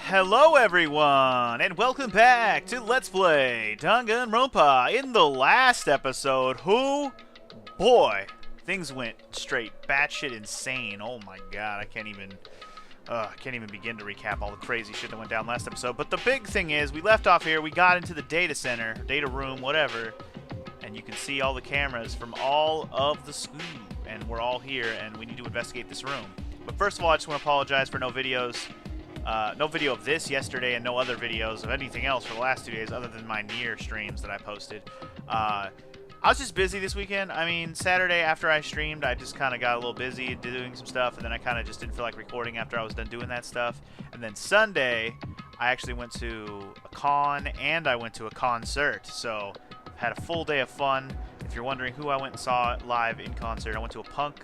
Hello everyone, and welcome back to Let's Play Danganronpa. In the last episode, boy, things went straight batshit insane. Oh my god, I can't even begin to recap all the crazy shit that went down last episode. But the big thing is, we left off here, we got into the data center, data room, whatever, and you can see all the cameras from all of the school, and we're all here, and we need to investigate this room. But first of all, I just want to apologize for no videos. No video of this yesterday and no other videos of anything else for the last 2 days other than my near streams that I posted. I was just busy this weekend. I mean, Saturday after I streamed, I just kind of got a little busy doing some stuff, and then I kind of just didn't feel like recording after I was done doing that stuff. And then Sunday, I actually went to a con and I went to a concert. So, had a full day of fun. If you're wondering who I went and saw live in concert, I went to a punk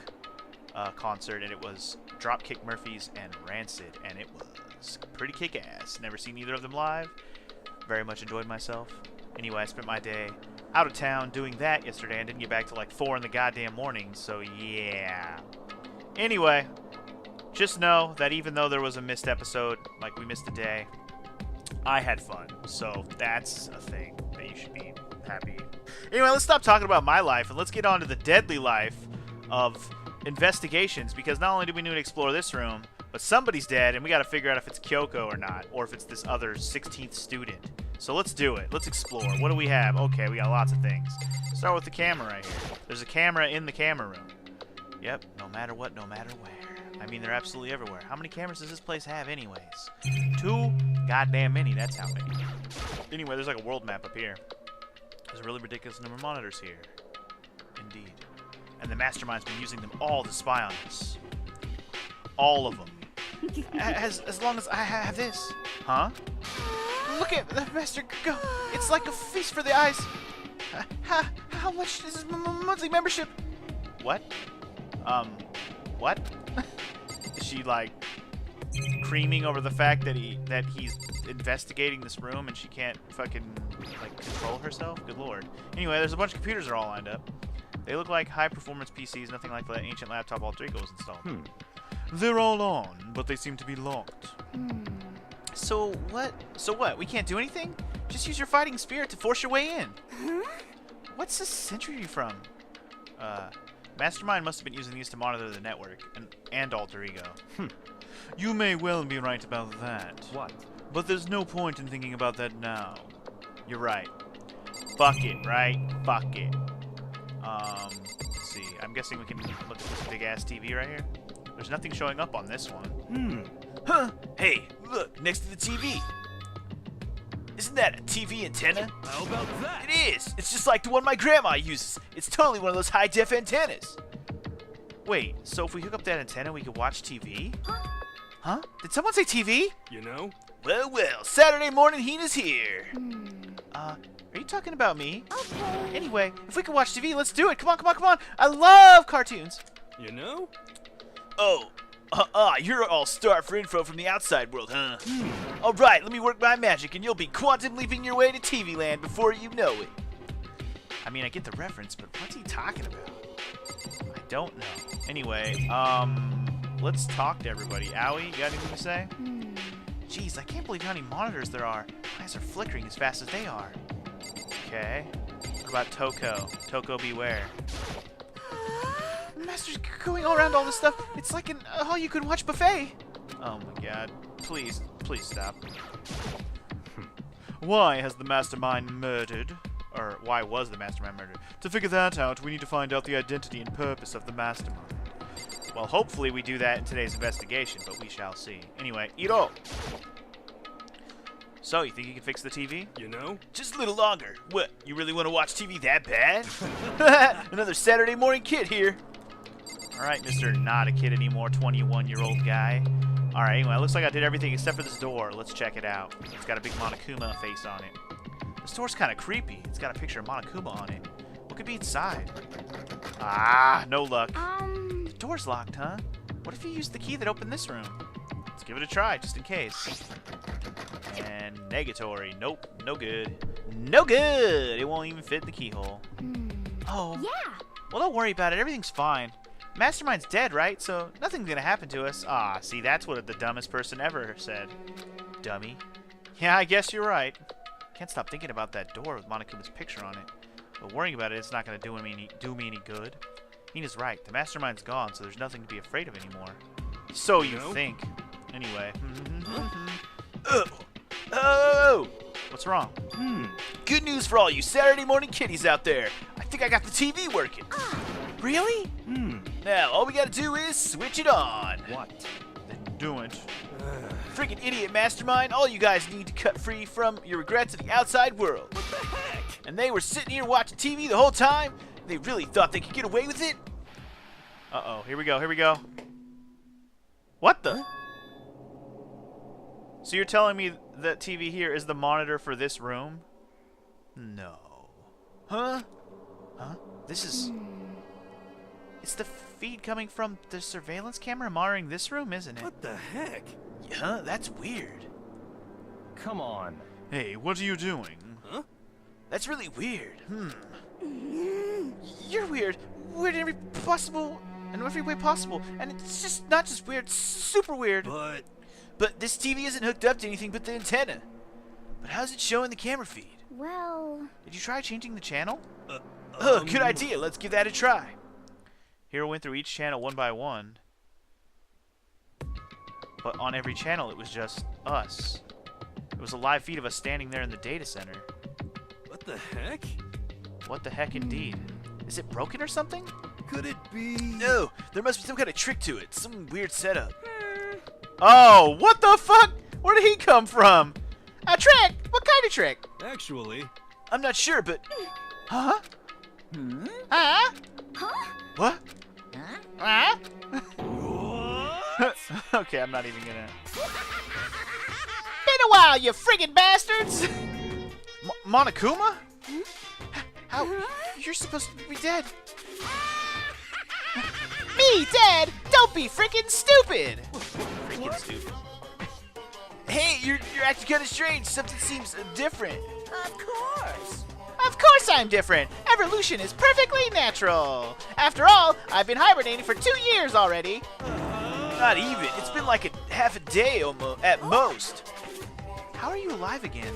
concert, and it was Dropkick Murphys and Rancid, and it was pretty kick-ass. Never seen either of them live. Very much enjoyed myself. Anyway, I spent my day out of town doing that yesterday and didn't get back till like 4 in the goddamn morning, so yeah. Anyway, just know that even though there was a missed episode, like we missed a day, I had fun, so that's a thing that you should be happy. Anyway, let's stop talking about my life and let's get on to the deadly life of investigations, because not only do we need to explore this room, but somebody's dead, and we gotta figure out if it's Kyoko or not, or if it's this other 16th student. So let's do it. Let's explore. What do we have? Okay, we got lots of things. Start with the camera right here. There's a camera in the camera room. Yep, no matter what, no matter where. I mean, they're absolutely everywhere. How many cameras does this place have anyways? 2 goddamn many, that's how many. Anyway, there's like a world map up here. There's a really ridiculous number of monitors here. Indeed. And the mastermind's been using them all to spy on us. All of them. As long as I have this. Huh? Look at the master go. It's like a feast for the eyes. How much is his monthly membership? What? What? Is she like creaming over the fact that he's investigating this room and she can't fucking like control herself? Good lord. Anyway, there's a bunch of computers that are all lined up. They look like high-performance PCs, nothing like the ancient laptop Aldrigo was installed. They're all on, but they seem to be locked. So what? So what? We can't do anything? Just use your fighting spirit to force your way in. What's this century from? Mastermind must have been using these to monitor the network and alter ego. You may well be right about that. What? But there's no point in thinking about that now. You're right. Fuck it, right? Fuck it. Let's see. I'm guessing we can look at this big-ass TV right here. There's nothing showing up on this one. Huh? Hey, look, next to the TV. Isn't that a TV antenna? How about that? It is! It's just like the one my grandma uses. It's totally one of those high-def antennas. Wait, so if we hook up that antenna, we could watch TV? Huh? Did someone say TV? You know? Well, Saturday morning heat is here. Are you talking about me? Okay. Anyway, if we could watch TV, let's do it. Come on, come on, come on. I love cartoons. You know? Oh, you're all starved for info from the outside world, huh? Alright, let me work my magic and you'll be quantum leaping your way to TV land before you know it. I mean, I get the reference, but what's he talking about? I don't know. Anyway, let's talk to everybody. Owie, you got anything to say? Jeez, I can't believe how many monitors there are. My eyes are flickering as fast as they are. Okay. What about Toko? Toko beware. Master's going all around all this stuff. It's like an all-you-can-watch buffet. Oh my god. Please stop. Why has the mastermind murdered? Or why was the mastermind murdered? To figure that out, we need to find out the identity and purpose of the mastermind. Well, hopefully we do that in today's investigation, but we shall see. Anyway, Iro! So, you think you can fix the TV? You know? Just a little longer. What, you really want to watch TV that bad? Another Saturday morning kid here. Alright, Mr. Not a kid anymore, 21-year-old guy. Alright, anyway, it looks like I did everything except for this door. Let's check it out. It's got a big Monokuma face on it. This door's kind of creepy. It's got a picture of Monokuma on it. What could be inside? Ah, no luck. The door's locked, huh? What if you used the key that opened this room? Let's give it a try, just in case. And negatory. Nope, no good. No good! It won't even fit in the keyhole. Oh. Yeah. Well, don't worry about it. Everything's fine. Mastermind's dead, right? So nothing's gonna happen to us. Ah, see, that's what the dumbest person ever said. dummy. Yeah, I guess you're right. Can't stop thinking about that door with Monokuma's picture on it. But worrying about it's not going to do me any good. Ina's right. The mastermind's gone, so there's nothing to be afraid of anymore. So you think. Anyway. Oh! What's wrong? Good news for all you Saturday morning kiddies out there. I think I got the TV working. Really? Now, all we gotta do is switch it on. What? Then do it. Freaking idiot mastermind, all you guys need to cut free from your regrets of the outside world. What the heck? And they were sitting here watching TV the whole time? They really thought they could get away with it? Uh-oh, here we go, here we go. What the? So you're telling me that TV here is the monitor for this room? No. Huh? Huh? This is... It's the feed coming from the surveillance camera monitoring this room, isn't it? What the heck? Huh? That's weird. Come on. Hey, what are you doing? Huh? That's really weird. You're weird. Weird in every way possible. And it's just not just weird, it's super weird. But this TV isn't hooked up to anything but the antenna. But how's it showing the camera feed? Well... Did you try changing the channel? Good idea. Let's give that a try. Hero went through each channel one by one. But on every channel, it was just us. It was a live feed of us standing there in the data center. What the heck? What the heck indeed? Is it broken or something? Could it be? No, there must be some kind of trick to it. Some weird setup. Oh, what the fuck? Where did he come from? A trick? What kind of trick? Actually... I'm not sure, but... Huh? Huh? What? Huh? What? Okay, I'm not even gonna... Been a while, you friggin' bastards! Monokuma? How? You're supposed to be dead. Me dead? Don't be frickin' stupid! Freaking stupid. Hey, you're acting kinda strange. Something seems different. Of course. Of course I'm different. Evolution is perfectly natural. After all, I've been hibernating for 2 years already. Not even. It's been like half a day at most. How are you alive again?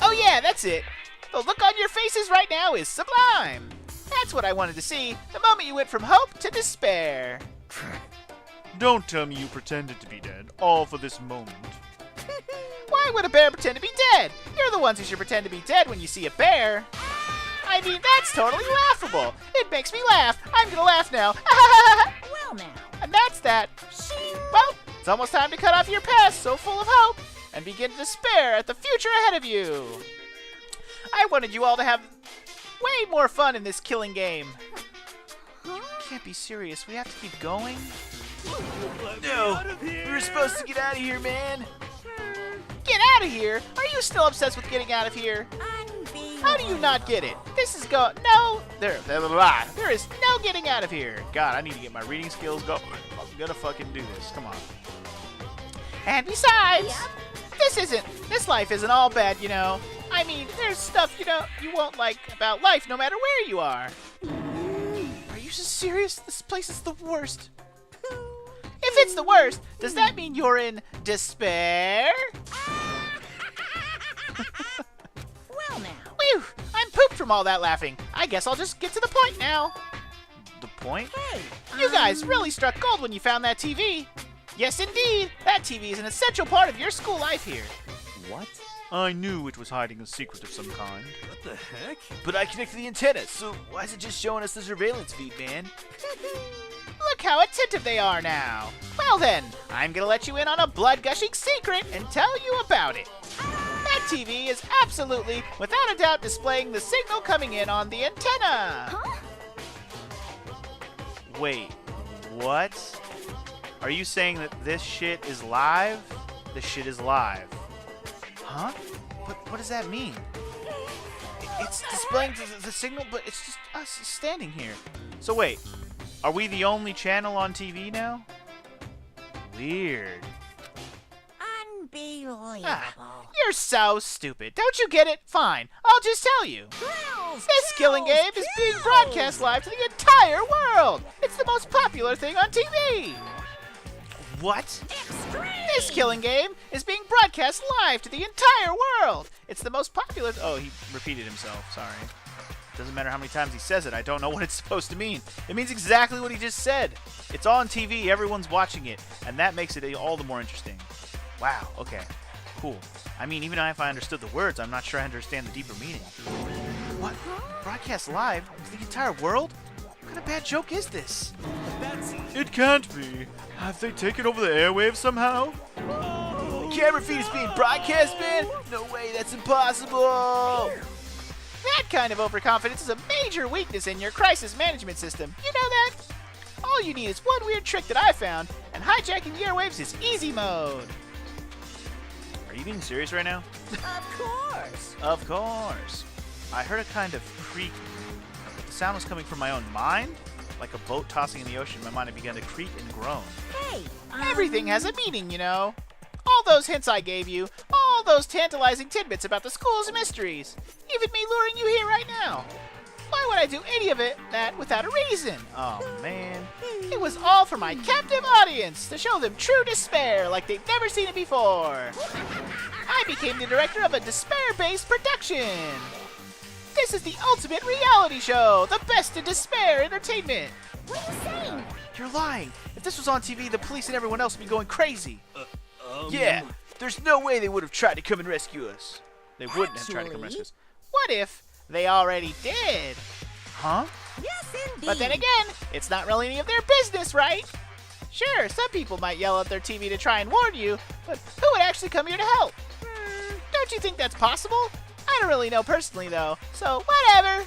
Oh yeah, that's it. The look on your faces right now is sublime. That's what I wanted to see, the moment you went from hope to despair. Don't tell me you pretended to be dead, all for this moment. Why would a bear pretend to be dead? You're the ones who should pretend to be dead when you see a bear. I mean, that's totally laughable. It makes me laugh. I'm gonna laugh now. Well now. And that's that. Well, it's almost time to cut off your past so full of hope and begin to despair at the future ahead of you. I wanted you all to have way more fun in this killing game. You can't be serious. We have to keep going? No, we were supposed to get out of here, man. Get out of here? Are you still obsessed with getting out of here? How do you not get it? This is no, there is no getting out of here. God, I need to get my reading skills going. I'm gonna fucking do this. Come on. And besides, this life isn't all bad, you know. I mean, there's stuff, you won't like about life no matter where you are. Are you serious? This place is the worst. If it's the worst, does that mean you're in despair? Well now. Whew, I'm pooped from all that laughing. I guess I'll just get to the point now. The point? Hey. You guys really struck gold when you found that TV. Yes, indeed. That TV is an essential part of your school life here. What? I knew it was hiding a secret of some kind. What the heck? But I connected the antenna, so why is it just showing us the surveillance feed, man? Look how attentive they are now. Well then, I'm gonna let you in on a blood-gushing secret and tell you about it. That TV is absolutely, without a doubt, displaying the signal coming in on the antenna. Huh? Wait, what? Are you saying that this shit is live? This shit is live. Huh? What does that mean? It's displaying the signal, but it's just us standing here. So wait, are we the only channel on TV now? Weird. Unbelievable. You're so stupid. Don't you get it? Fine, I'll just tell you. This killing game is being broadcast live to the entire world. It's the most popular thing on TV. What? Extreme. This killing game is being broadcast broadcast live to the entire world. It's the most popular... Oh, he repeated himself. Sorry. Doesn't matter how many times he says it. I don't know what it's supposed to mean. It means exactly what he just said. It's on TV. Everyone's watching it. And that makes it all the more interesting. Wow. Okay. Cool. I mean, even if I understood the words, I'm not sure I understand the deeper meaning. What? Broadcast live to the entire world? What kind of bad joke is this? It can't be. Have they taken over the airwaves somehow? The camera feed is being broadcast, man? No way, that's impossible! That kind of overconfidence is a major weakness in your crisis management system. You know that? All you need is one weird trick that I found, and hijacking the airwaves is easy mode. Are you being serious right now? Of course. Of course. I heard a kind of creak. The sound was coming from my own mind. Like a boat tossing in the ocean, my mind had begun to creak and groan. Hey. Everything has a meaning, you know. All those hints I gave you, all those tantalizing tidbits about the school's mysteries, even me luring you here right now. Why would I do any of that without a reason? Oh, man. It was all for my captive audience, to show them true despair like they've never seen it before. I became the director of a despair-based production. This is the ultimate reality show, the best in despair entertainment. What are you saying? You're lying. If this was on TV, the police and everyone else would be going crazy. Yeah, there's no way they would have tried to come and rescue us. They wouldn't have tried to come and rescue us. What if they already did? Huh? Yes, indeed. But then again, it's not really any of their business, right? Sure, some people might yell at their TV to try and warn you, but who would actually come here to help? Don't you think that's possible? I don't really know personally, though, so whatever.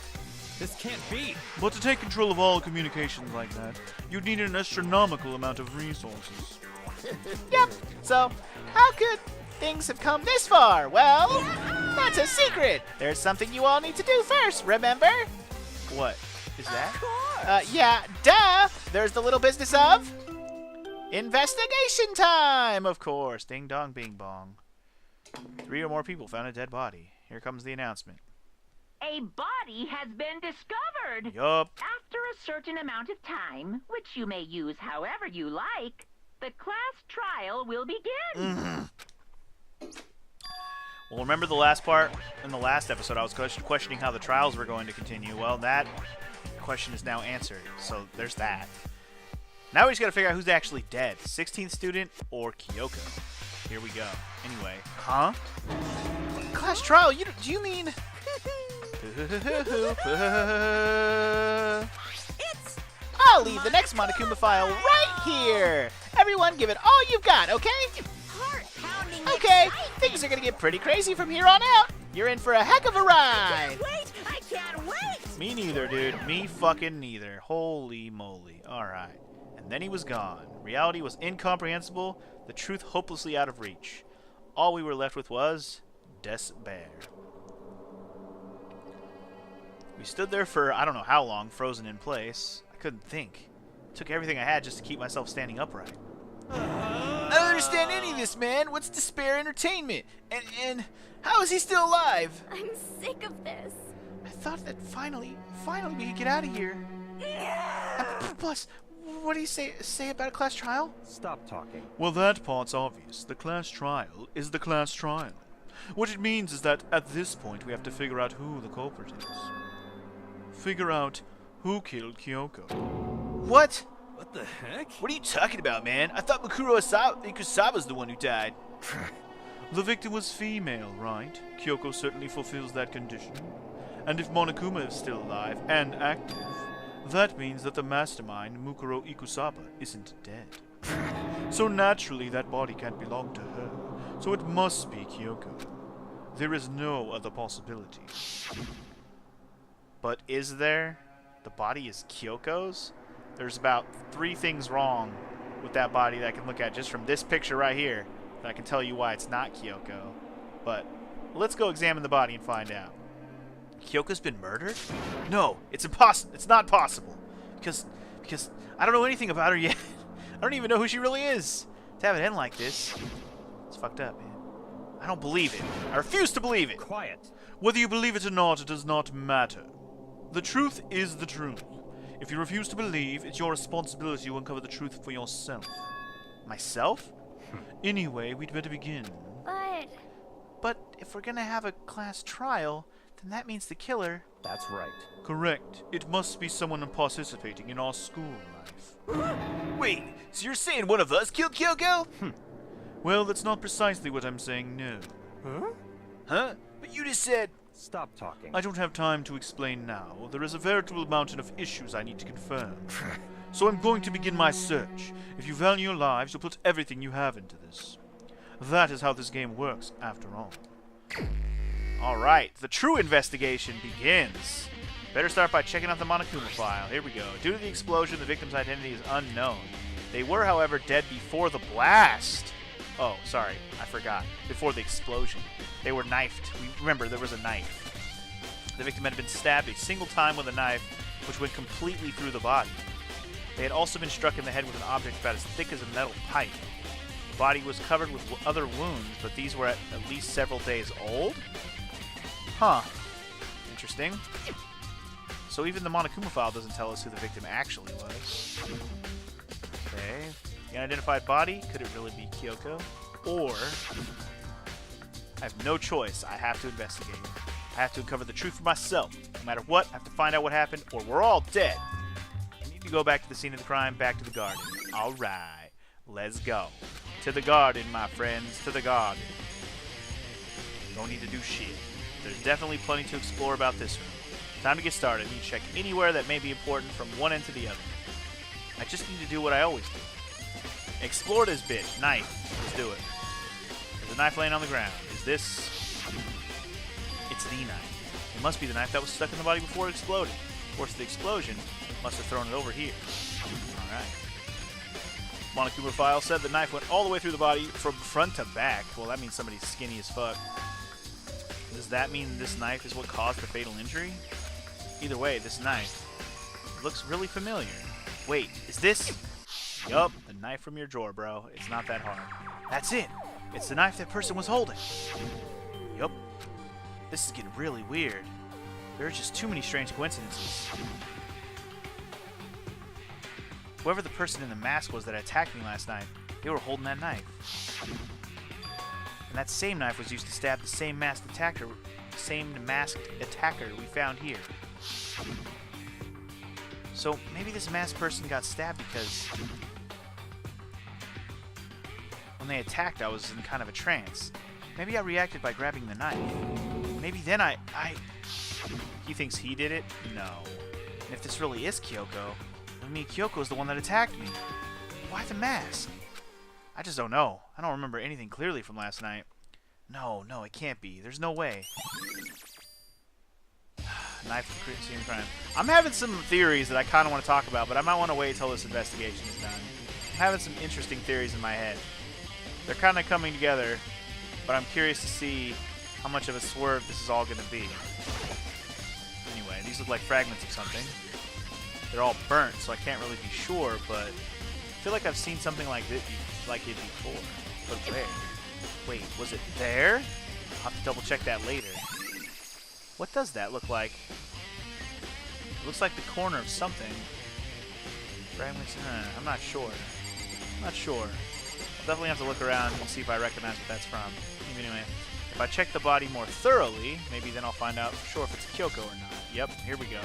This can't be. But to take control of all communications like that, you'd need an astronomical amount of resources. Yep, so how could things have come this far? Well, that's a secret. There's something you all need to do first, remember? What is that? Of course. Yeah, duh. There's the little business of investigation time, of course. Ding dong, bing bong. 3 or more people found a dead body. Here comes the announcement. A body has been discovered. Yup. After a certain amount of time, which you may use however you like, the class trial will begin. Well, remember the last part in the last episode? I was questioning how the trials were going to continue. Well, that question is now answered. So there's that. Now we just got to figure out who's actually dead. 16th student or Kyoko. Here we go. Anyway, huh? Class trial? Do you mean? I'll leave the next Monokuma file right here. Everyone, give it all you've got, okay? Heart-pounding Okay, excitement. things are gonna get pretty crazy from here on out. You're in for a heck of a ride. Wait, I can't wait. Me neither, dude. Me fucking neither. Holy moly. Alright. And then he was gone. Reality was incomprehensible, the truth hopelessly out of reach. All we were left with was despair. We stood there for I don't know how long, frozen in place. I couldn't think. It took everything I had just to keep myself standing upright. I don't understand any of this, man. What's despair entertainment? And how is he still alive? I'm sick of this. I thought that finally we could get out of here. Plus, what do you say about a class trial? Stop talking. Well, that part's obvious. The class trial is the class trial. What it means is that at this point we have to figure out who the culprit is. Figure out who killed Kyoko. What? What the heck? What are you talking about, man? I thought Mikuro Ikusaba's the one who died. The victim was female, right? Kyoko certainly fulfills that condition. And if Monokuma is still alive and active, that means that the mastermind, Mukuro Ikusaba, isn't dead. So naturally that body can't belong to her, so it must be Kyoko. There is no other possibility. But is there? The body is Kyoko's? There's about 3 things wrong with that body that I can look at just from this picture right here. That I can tell you why it's not Kyoko. But let's go examine the body and find out. Kyoko's been murdered? No, it's impossible. It's not possible. Because I don't know anything about her yet. I don't even know who she really is. To have it end like this, it's fucked up, man. I don't believe it. I refuse to believe it. Quiet. Whether you believe it or not, it does not matter. The truth is the truth. If you refuse to believe, it's your responsibility to uncover the truth for yourself. Myself? Anyway, we'd better begin. But it. But if we're gonna have a class trial, then that means the killer... That's right. Correct. It must be someone participating in our school life. Wait, so you're saying one of us killed Kyoko? Well, that's not precisely what I'm saying, no. Huh? But you just said... Stop talking. I don't have time to explain now. There is a veritable mountain of issues I need to confirm. So I'm going to begin my search. If you value your lives, you'll put everything you have into this. That is how this game works, after all. Alright, the true investigation begins. Better start by checking out the Monokuma file. Here we go. Due to the explosion, the victim's identity is unknown. They were, however, dead before the blast. Oh, sorry, I forgot. Before the explosion. They were knifed. Remember, there was a knife. The victim had been stabbed a single time with a knife, which went completely through the body. They had also been struck in the head with an object about as thick as a metal pipe. The body was covered with other wounds, but these were at least several days old? Huh. Interesting. So even the Monokuma file doesn't tell us who the victim actually was. Okay. The unidentified body, could it really be Kyoko? Or, I have no choice, I have to investigate. I have to uncover the truth for myself. No matter what, I have to find out what happened, or we're all dead. I need to go back to the scene of the crime, back to the garden. Alright, let's go. To the garden, my friends, to the garden. Don't need to do shit. There's definitely plenty to explore about this room. Time to get started. I need to check anywhere that may be important from one end to the other. I just need to do what I always do. Explore this bitch. Knife. Let's do it. There's a knife laying on the ground. Is this... It's the knife. It must be the knife that was stuck in the body before it exploded. Of course, the explosion must have thrown it over here. Alright. Monokuma file said the knife went all the way through the body from front to back. Well, that means somebody's skinny as fuck. Does that mean this knife is what caused the fatal injury? Either way, this knife looks really familiar. Wait, is this... Yup, the knife from your drawer, bro. It's not that hard. That's it. It's the knife that person was holding. Yup. This is getting really weird. There are just too many strange coincidences. Whoever the person in the mask was that attacked me last night, they were holding that knife. And that same knife was used to stab the same masked attacker we found here. So maybe this masked person got stabbed because when they attacked, I was in kind of a trance. Maybe I reacted by grabbing the knife. Maybe then I... He thinks he did it? No. And if this really is Kyoko, then me, Kyoko is the one that attacked me. Why the mask? I just don't know. I don't remember anything clearly from last night. No, it can't be. There's no way. Knife scene crime. I'm having some theories that I kind of want to talk about, but I might want to wait until this investigation is done. I'm having some interesting theories in my head. They're kind of coming together, but I'm curious to see how much of a swerve this is all going to be. Anyway, these look like fragments of something. They're all burnt, so I can't really be sure, but I feel like I've seen something like it before. But where? Wait, was it there? I'll have to double check that later. What does that look like? It looks like the corner of something. Fragments? I'm not sure. I'll definitely have to look around and see if I recognize what that's from. Anyway, if I check the body more thoroughly, maybe then I'll find out for sure if it's Kyoko or not. Yep, here we go.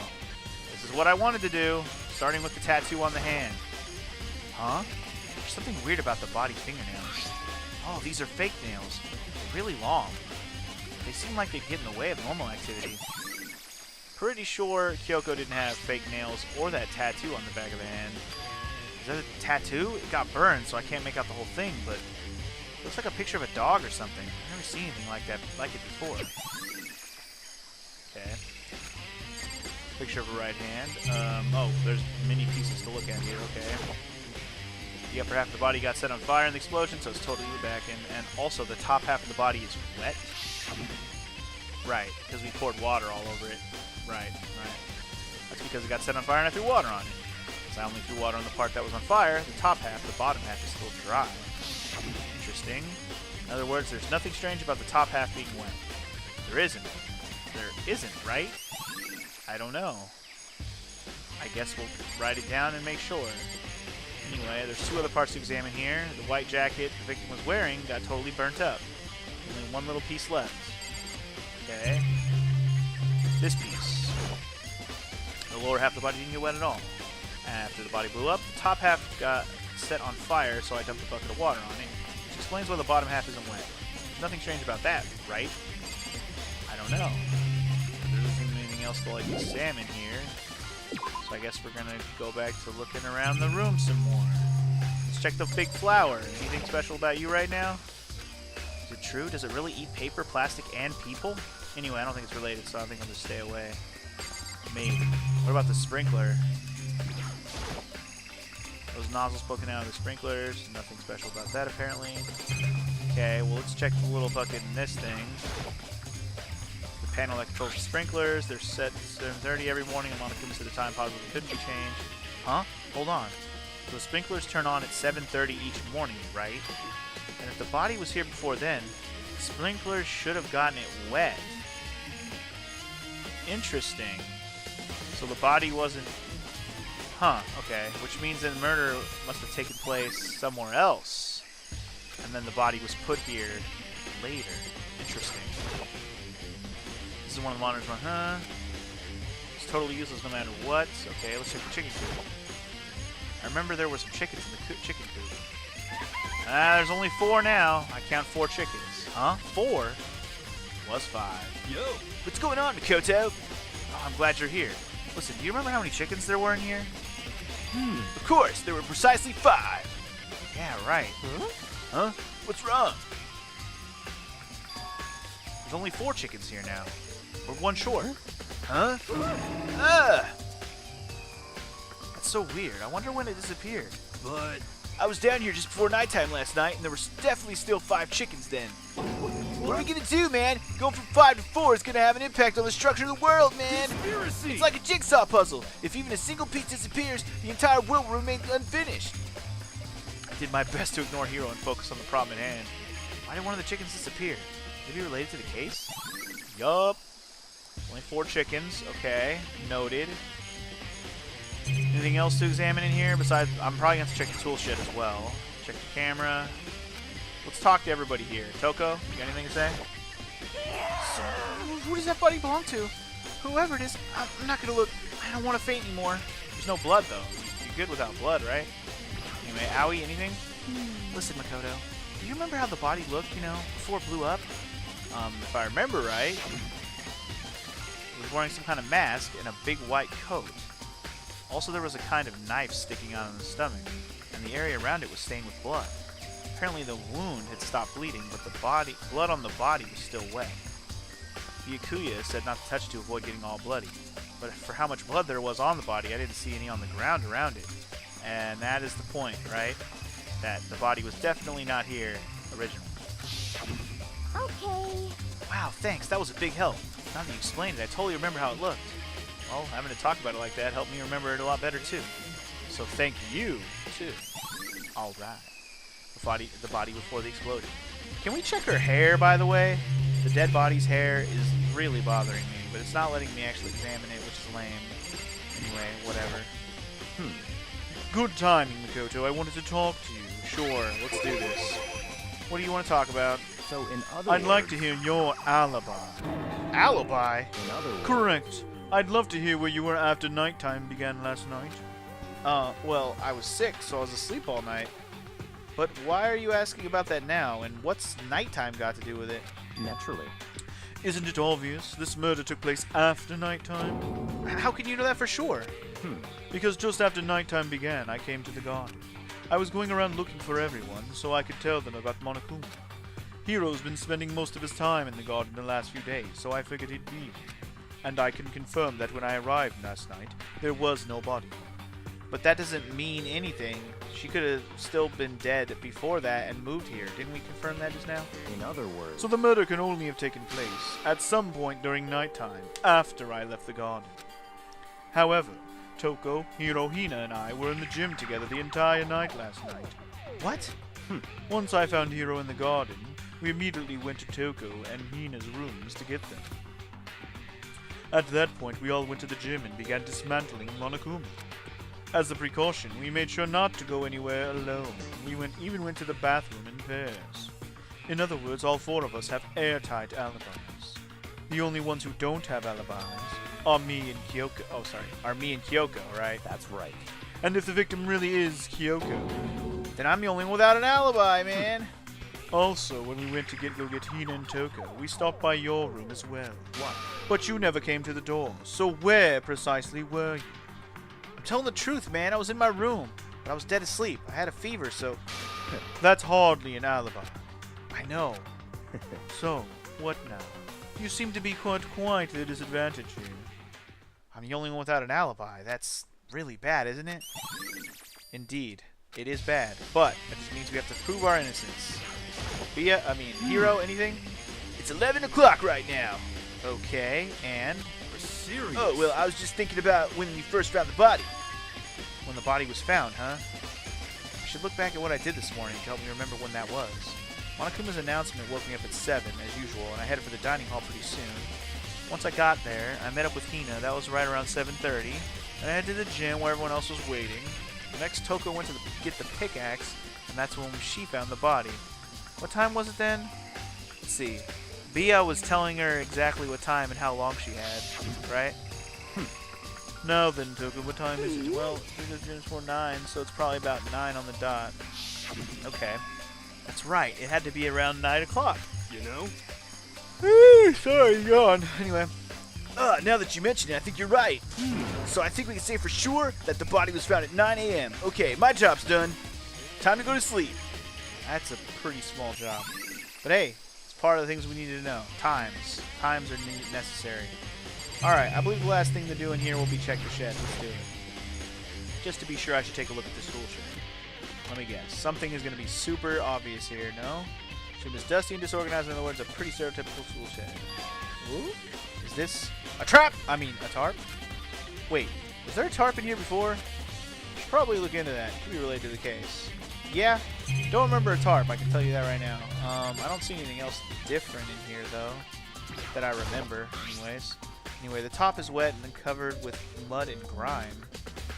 This is what I wanted to do, starting with the tattoo on the hand. Huh? There's something weird about the body fingernails. Oh, these are fake nails. They're really long. They seem like they'd get in the way of normal activity. Pretty sure Kyoko didn't have fake nails or that tattoo on the back of the hand. Is that a tattoo? It got burned, so I can't make out the whole thing, but it looks like a picture of a dog or something. I've never seen anything like that, like it before. Okay. Picture of a right hand. Oh, there's many pieces to look at here, okay. The upper half of the body got set on fire in the explosion, so it's totally back in. And also, the top half of the body is wet. Right, because we poured water all over it. Right. That's because it got set on fire and I threw water on it. So I only threw water on the part that was on fire. The top half, the bottom half is still dry. Interesting. In other words, there's nothing strange about the top half being wet. There isn't. There isn't, right? I don't know. I guess we'll write it down and make sure. Anyway, there's two other parts to examine here. The white jacket the victim was wearing got totally burnt up. Only one little piece left. Okay. This piece. The lower half of the body didn't get wet at all. After the body blew up, the top half got set on fire, so I dumped a bucket of water on it, which explains why the bottom half isn't wet. There's nothing strange about that, right? I don't know. There isn't anything else to like examine here. So I guess we're gonna go back to looking around the room some more. Let's check the big flower. Anything special about you right now? Is it true? Does it really eat paper, plastic, and people? Anyway, I don't think it's related, so I think I'll just stay away. Maybe. What about the sprinkler? Those nozzles poking out of the sprinklers. Nothing special about that, apparently. Okay, well, let's check the little bucket in this thing. The panel that controls the sprinklers. They're set 7:30 every morning. And Monokuma said the time possibly couldn't be changed. Huh? Hold on. So the sprinklers turn on at 7:30 each morning, right? And if the body was here before then, the sprinklers should have gotten it wet. Interesting. So the body wasn't... Huh, okay. Which means that the murder must have taken place somewhere else. And then the body was put here later. Interesting. This is one of the monitors going, huh? It's totally useless no matter what. Okay, let's check the chicken coop. I remember there were some chickens in the chicken coop. There's only 4 now. I count 4 chickens. Huh? 4? Was 5. Yo! What's going on, Makoto? Oh, I'm glad you're here. Listen, do you remember how many chickens there were in here? Of course, there were precisely 5. Yeah, right. Huh? What's wrong? There's only 4 chickens here now. We're 1 short. Huh? That's so weird. I wonder when it disappeared. But I was down here just before nighttime last night, and there were definitely still 5 chickens then. What are we gonna do, man? Going from 5 to 4 is gonna have an impact on the structure of the world, man. conspiracy! It's like a jigsaw puzzle. If even a single piece disappears, the entire world will remain unfinished. I did my best to ignore Hiro and focus on the problem at hand. Why did one of the chickens disappear? Maybe related to the case? Yup. Only 4 chickens. Okay. Noted. Anything else to examine in here? Besides, I'm probably going to have to check the tool shed as well. Check the camera. Let's talk to everybody here. Toko, you got anything to say? So, who does that body belong to? Whoever it is, I'm not going to look. I don't want to faint anymore. There's no blood, though. You're good without blood, right? Anyway, Aoi, anything? Listen, Makoto. Do you remember how the body looked, before it blew up? If I remember right, it was wearing some kind of mask and a big white coat. Also, there was a kind of knife sticking out in the stomach, and the area around it was stained with blood. Apparently, the wound had stopped bleeding, but the blood on the body was still wet. The Ikuya said not to touch to avoid getting all bloody, but for how much blood there was on the body, I didn't see any on the ground around it. And that is the point, right? That the body was definitely not here originally. Okay. Wow, thanks. That was a big help. Now that you explained it, I totally remember how it looked. Well, having to talk about it like that helped me remember it a lot better, too. So thank you, too. All right. The body before they exploded. Can we check her hair, by the way? The dead body's hair is really bothering me, but it's not letting me actually examine it, which is lame. Anyway, whatever. Good timing, Makoto. I wanted to talk to you. Sure, let's do this. What do you want to talk about? so in other I'd words, like to hear your alibi. Alibi? in other words, Correct. I'd love to hear where you were after nighttime began last night. Well, I was sick, so I was asleep all night. But why are you asking about that now, and what's nighttime got to do with it? naturally. Isn't it obvious? This murder took place after nighttime. How can you know that for sure? Because just after nighttime began, I came to the garden. I was going around looking for everyone, so I could tell them about Monokuma. Hiro's been spending most of his time in the garden the last few days, so I figured he'd be here. And I can confirm that when I arrived last night, there was no body. But that doesn't mean anything. She could have still been dead before that and moved here. Didn't we confirm that just now? In other words, So the murder can only have taken place at some point during nighttime, after I left the garden. However, Toko, Hiro, Hina, and I were in the gym together the entire night last night. What? Once I found Hiro in the garden, we immediately went to Toko and Hina's rooms to get them. At that point, we all went to the gym and began dismantling Monokuma. As a precaution, we made sure not to go anywhere alone. We even went to the bathroom in pairs. In other words, all 4 of us have airtight alibis. The only ones who don't have alibis are me and Kyoko. Oh, sorry. Are me and Kyoko, right? That's right. And if the victim really is Kyoko, then I'm the only one without an alibi, man. Also, when we went to go get Hina and Toko, we stopped by your room as well. What? But you never came to the door. So where precisely were you? I'm telling the truth, man. I was in my room, but I was dead asleep. I had a fever, so... That's hardly an alibi. I know. So, what now? You seem to be quite at a disadvantage here. I'm the only one without an alibi. That's really bad, isn't it? Indeed. It is bad. But that just means we have to prove our innocence. Hero, anything? It's 11 o'clock right now. Okay, and... We're serious. Oh, well, I was just thinking about when you first found the body. When the body was found, huh? I should look back at what I did this morning to help me remember when that was. Monokuma's announcement woke me up at 7, as usual, and I headed for the dining hall pretty soon. Once I got there, I met up with Hina. That was right around 7:30. And I headed to the gym where everyone else was waiting. Next, Toko went to get the pickaxe, and that's when she found the body. What time was it then? Let's see. Bia was telling her exactly what time and how long she had, right? Now then, Toko, what time is it? Well, it's before 9, so it's probably about 9 on the dot. Okay. That's right. It had to be around 9 o'clock. You know? Sorry, yawn. Anyway. Now that you mention it, I think you're right. So I think we can say for sure that the body was found at 9 a.m. Okay, my job's done. Time to go to sleep. That's a pretty small job. But hey, it's part of the things we need to know. Times. Times are necessary. Alright, I believe the last thing to do in here will be check the shed. Let's do it. Just to be sure, I should take a look at this tool shed. Let me guess. Something is going to be super obvious here, no? Assume it's dusty and disorganized. In other words, a pretty stereotypical tool shed. Ooh? Is this a trap? I mean, a tarp? Wait, was there a tarp in here before? Should probably look into that. Could be related to the case. Yeah, don't remember a tarp, I can tell you that right now. I don't see anything else different in here, though, that I remember, anyways. Anyway, the top is wet and covered with mud and grime,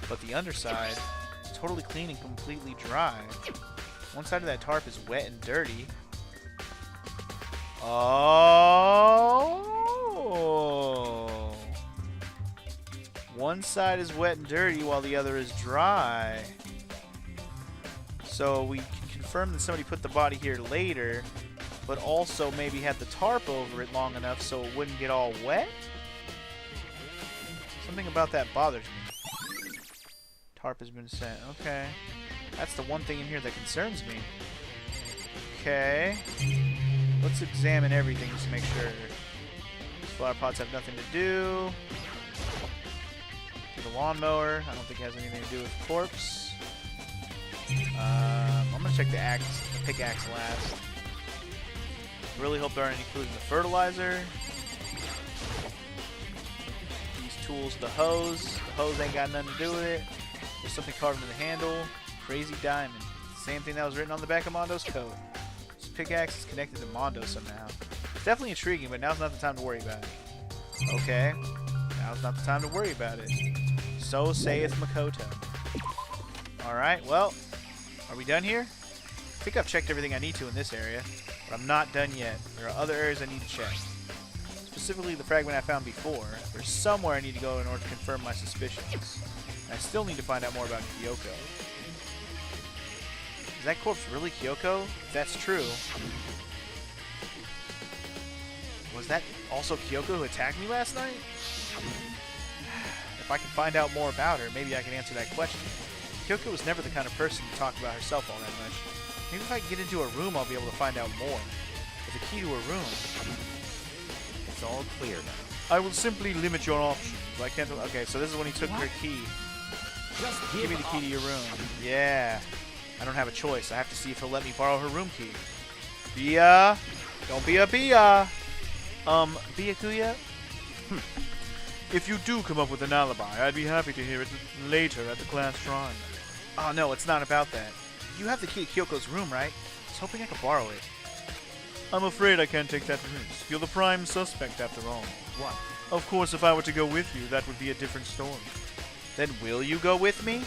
but the underside is totally clean and completely dry. One side of that tarp is wet and dirty. Oh! One side is wet and dirty while the other is dry. So we can confirm that somebody put the body here later, but also maybe had the tarp over it long enough so it wouldn't get all wet? Something about that bothers me. Tarp has been sent. Okay. That's the one thing in here that concerns me. Okay. Let's examine everything just to make sure. These flower pots have nothing to do. The lawnmower, I don't think it has anything to do with the corpse. I'm gonna check the pickaxe last. Really hope there aren't any clues in the fertilizer. These tools, the hose. The hose ain't got nothing to do with it. There's something carved into the handle. Crazy diamond. Same thing that was written on the back of Mondo's coat. This pickaxe is connected to Mondo somehow. It's definitely intriguing, but now's not the time to worry about it. Okay. Now's not the time to worry about it. So saith Makoto. Alright, well, are we done here? I think I've checked everything I need to in this area, but I'm not done yet. There are other areas I need to check. Specifically the fragment I found before. There's somewhere I need to go in order to confirm my suspicions. And I still need to find out more about Kyoko. Is that corpse really Kyoko? If that's true, was that also Kyoko who attacked me last night? If I can find out more about her, maybe I can answer that question. Kyoko was never the kind of person to talk about herself all that much. Maybe if I can get into her room, I'll be able to find out more. With the key to her room. It's all clear now. I will simply limit your options. I can't. Okay, so this is when he took her key. Just Give me the key to your room. Yeah. I don't have a choice. I have to see if he'll let me borrow her room key. Bia! Don't be a Bia! Bia Kuya? If you do come up with an alibi, I'd be happy to hear it later at the class trial. Oh no, it's not about that. You have the key to Kyoko's room, right? I was hoping I could borrow it. I'm afraid I can't take that risk. You're the prime suspect after all. What? Of course, if I were to go with you, that would be a different story. Then will you go with me?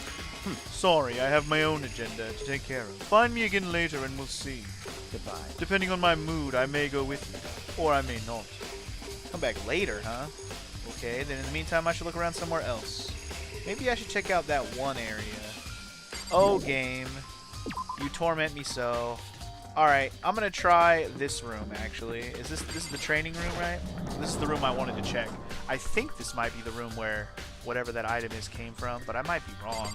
Sorry, I have my own agenda to take care of. Find me again later and we'll see. Goodbye. Depending on my mood, I may go with you, or I may not. Come back later, huh? Okay, then in the meantime, I should look around somewhere else. Maybe I should check out that one area. Oh, game. You torment me so. Alright, I'm gonna try this room, actually. This is the training room, right? This is the room I wanted to check. I think this might be the room where whatever that item is came from, but I might be wrong.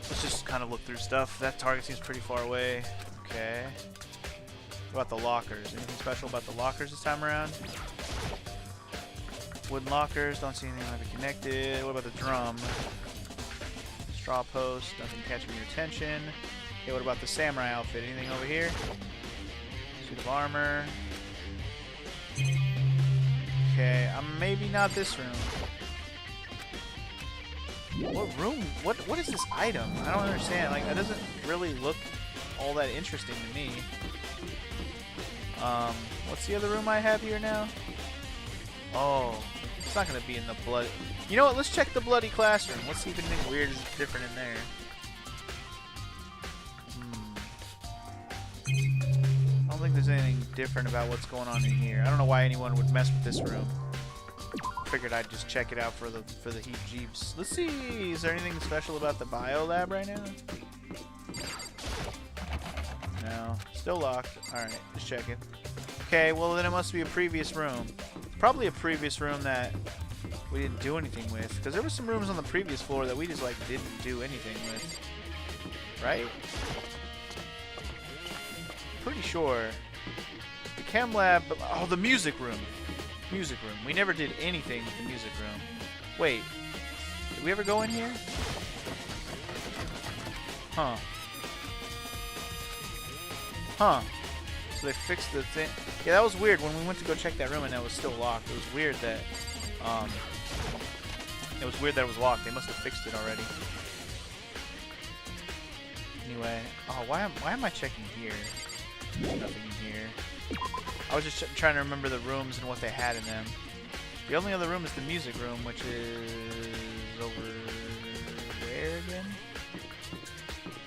Let's just kind of look through stuff. That target seems pretty far away. Okay. What about the lockers? Anything special about the lockers this time around? Wooden lockers, don't see anything like it connected. What about the drum? Straw post, nothing catching your attention. Okay, what about the samurai outfit? Anything over here? Suit of armor. Okay, maybe not this room. What room? What is this item? I don't understand. Like, that doesn't really look all that interesting to me. What's the other room I have here now? Oh, it's not gonna be in the blood. You know what? Let's check the bloody classroom. Let's see if anything weird is different in there. I don't think there's anything different about what's going on in here. I don't know why anyone would mess with this room. Figured I'd just check it out for the heebs. Let's see. Is there anything special about the bio lab right now? No. Still locked. Alright, just checking. Okay, well then it must be a previous room. Probably a previous room that we didn't do anything with. Because there were some rooms on the previous floor that we just like didn't do anything with. Right? Pretty sure. The chem lab. Oh, the music room. Music room. We never did anything with the music room. Wait. Did we ever go in here? Huh. Huh. So they fixed the thing. Yeah, that was weird when we went to go check that room and that was still locked. It was weird that it was locked. They must have fixed it already. Anyway, oh, why am I checking here? There's nothing in here. I was just trying to remember the rooms and what they had in them. The only other room is the music room, which is over there again.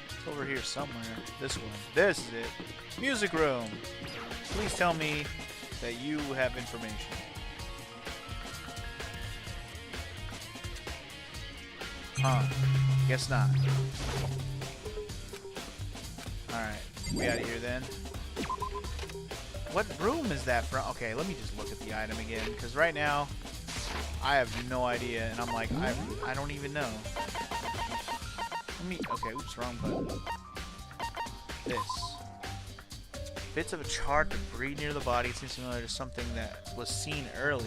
It's over here somewhere. This one. This is it. Music room. Please tell me that you have information. Huh. Guess not. Alright. We out of here then. What room is that from? Okay, let me just look at the item again, because right now I have no idea, and I'm like, I don't even know. Let me, okay, oops, wrong button. This. Bits of a charred debris near the body. It seems similar to something that was seen earlier.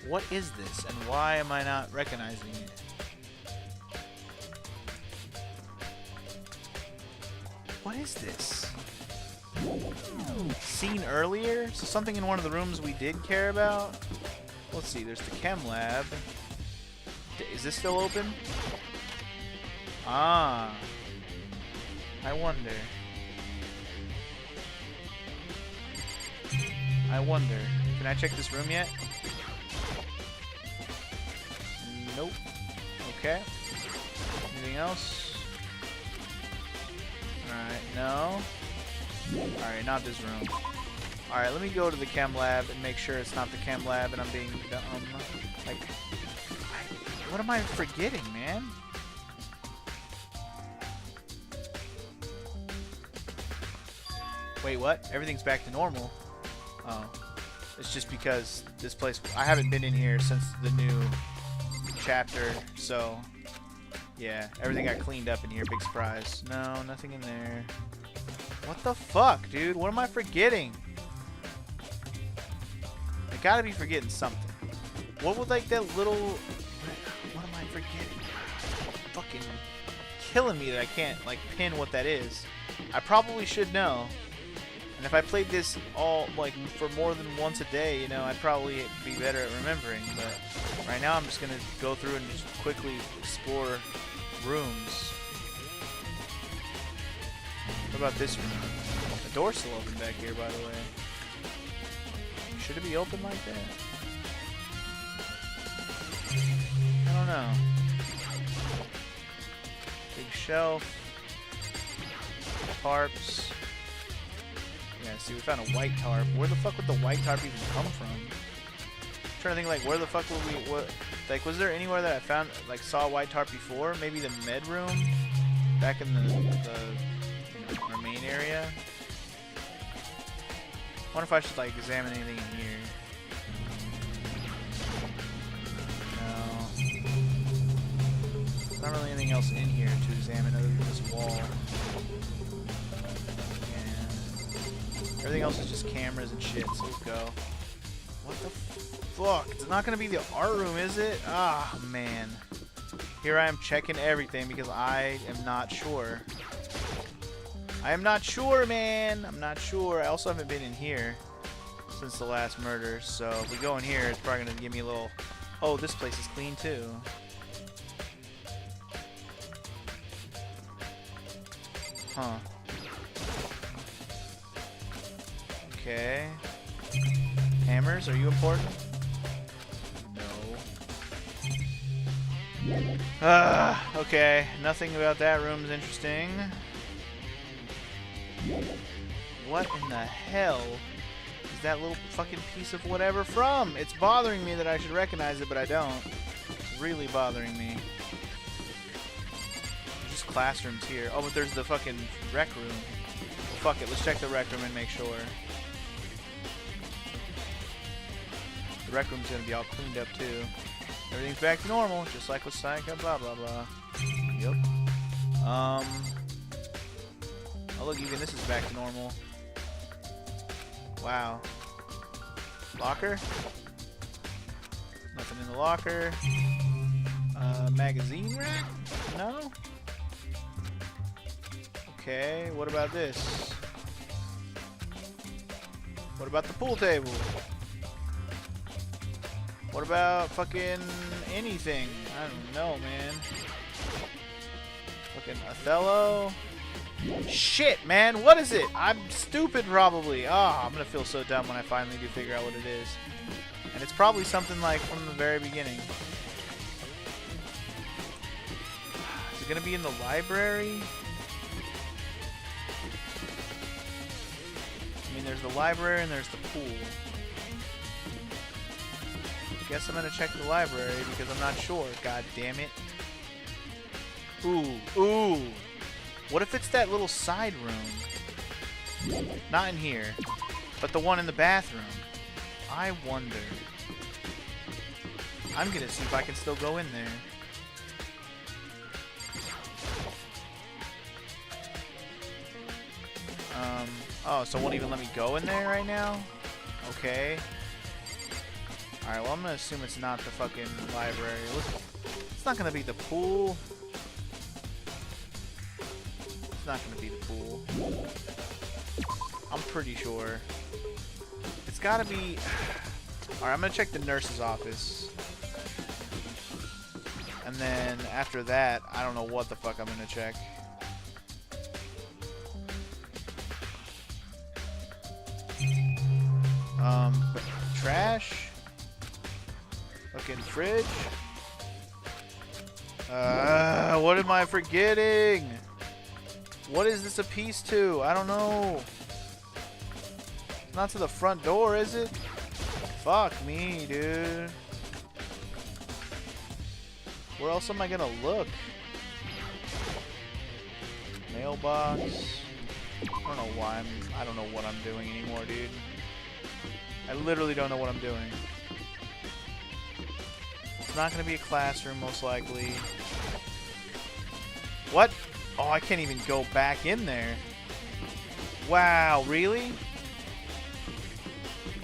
What is this, and why am I not recognizing it? What is this? Seen earlier? So something in one of the rooms we did care about? Let's see, there's the chem lab. Is this still open? Ah. I wonder. Can I check this room yet? Nope. Okay. Anything else? Alright, no. Alright, not this room. Alright, let me go to the chem lab and make sure it's not the chem lab and I'm being dumb. Like, what am I forgetting, man? Wait, what? Everything's back to normal. Oh. It's just because this place... I haven't been in here since the new chapter, so... Yeah, everything got cleaned up in here. Big surprise. No, nothing in there. What the fuck, dude? What am I forgetting? I gotta be forgetting something. What would, like, that little... What am I forgetting? Fucking killing me that I can't, like, pin what that is. I probably should know. And if I played this all, like, for more than once a day, you know, I'd probably be better at remembering. But right now I'm just gonna go through and just quickly explore rooms. What about this room? The door's still open back here, by the way. Should it be open like that? I don't know. Big bookshelf. Tarps. Yeah, see, we found a white tarp. Where the fuck would the white tarp even come from? I'm trying to think, like, where the fuck would we... Like, was there anywhere that I found, like, saw a white tarp before? Maybe the med room? Back in the you know, our main area? I wonder if I should, like, examine anything in here. No. There's not really anything else in here to examine other than this wall. Yeah. Everything else is just cameras and shit, so let's go. What the fuck? It's not gonna be the art room, is it? Ah, man. Here I am checking everything because I am not sure. I am not sure, man. I'm not sure. I also haven't been in here since the last murder, so if we go in here, it's probably gonna give me a little... Oh, this place is clean too. Huh. Okay. Hammers, are you important? No. Okay. Nothing about that room is interesting. What in the hell is that little fucking piece of whatever from? It's bothering me that I should recognize it, but I don't. It's really bothering me. There's just classrooms here. Oh, but there's the fucking rec room. Well, fuck it. Let's check the rec room and make sure. The rec room's gonna be all cleaned up too. Everything's back to normal, just like with Psycho, blah blah blah. Yep. Oh look, even this is back to normal. Wow. Locker? Nothing in the locker. Magazine rack? No? Okay, what about this? What about the pool table? What about fucking anything? I don't know, man. Fucking Othello? Shit, man, what is it? I'm stupid, probably. Oh, I'm gonna feel so dumb when I finally do figure out what it is. And it's probably something like from the very beginning. Is it gonna be in the library? I mean, there's the library and there's the pool. Guess I'm gonna check the library because I'm not sure. God damn it. Ooh, ooh. What if it's that little side room? Not in here, but the one in the bathroom. I wonder. I'm gonna see if I can still go in there. Oh, so it won't even let me go in there right now? Okay. Alright, well I'm gonna assume it's not the fucking library. It's not gonna be the pool. It's not gonna be the pool. I'm pretty sure. It's gotta be... Alright, I'm gonna check the nurse's office. And then after that, I don't know what the fuck I'm gonna check. Trash? Fucking fridge? What am I forgetting? What is this a piece to? I don't know. It's not to the front door, is it? Fuck me, dude. Where else am I gonna look? Mailbox. I don't know why I don't know what I'm doing anymore, dude. I literally don't know what I'm doing. It's not gonna be a classroom, most likely. What? Oh, I can't even go back in there. Wow, really?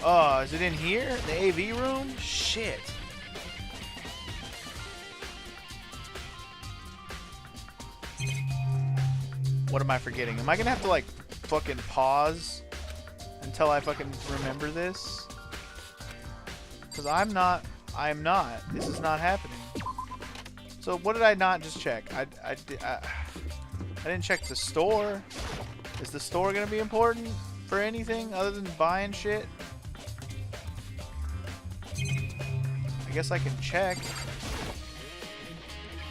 Oh, is it in here? The AV room? Shit. What am I forgetting? Am I gonna have to, like, fucking pause until I fucking remember this? Because I am not. This is not happening. So what did I not just check? I didn't check the store. Is the store gonna be important for anything other than buying shit? I guess I can check.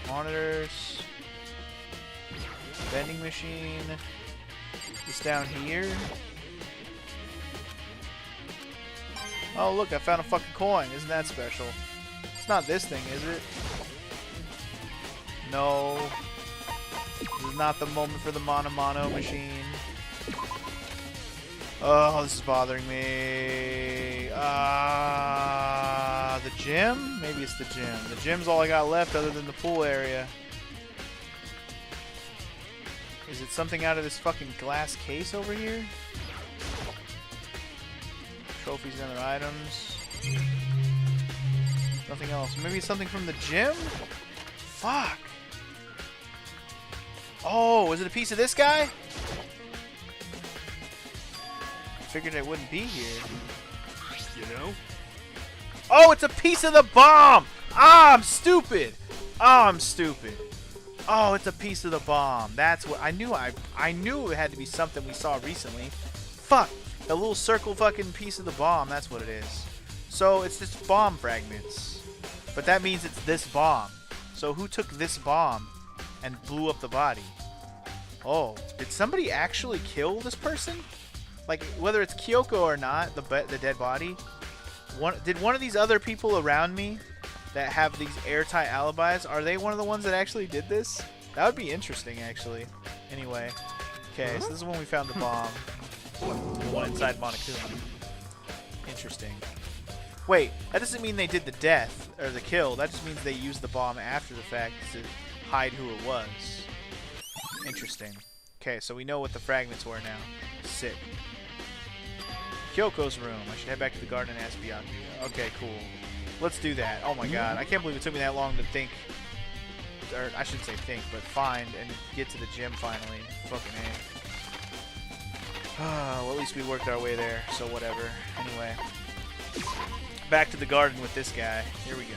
Monitors. vending machine is down here. Oh, look, I found a fucking coin. Isn't that special? It's not this thing, is it? No. This is not the moment for the mono machine. Oh, this is bothering me. The gym? Maybe it's the gym. The gym's all I got left other than the pool area. Is it something out of this fucking glass case over here? Trophies and other items. Nothing else. Maybe it's something from the gym? Fuck. Oh, is it a piece of this guy? Figured it wouldn't be here. You know? Oh, it's a piece of the bomb! Ah, I'm stupid! Oh, I'm stupid. Oh, it's a piece of the bomb. That's what I knew. I knew it had to be something we saw recently. Fuck. A little circle fucking piece of the bomb. That's what it is. So it's just bomb fragments. But that means it's this bomb. So who took this bomb and blew up the body? Oh, did somebody actually kill this person? Like, whether it's Kyoko or not, the dead body. Did one of these other people around me that have these airtight alibis, are they one of the ones that actually did this? That would be interesting, actually. Anyway. Okay, so this is when we found the bomb. The one inside Monokuma. Interesting. Wait, that doesn't mean they did the death, or the kill. That just means they used the bomb after the fact to hide who it was. Interesting. Okay, so we know what the fragments were now. Sick. Kyoko's room. I should head back to the garden and ask Byakuya. Okay, cool. Let's do that. Oh my god, I can't believe it took me that long to think. Or, I shouldn't say think, but find and get to the gym finally. Fucking A. Well, at least we worked our way there, so whatever. Anyway. Back to the garden with this guy. Here we go.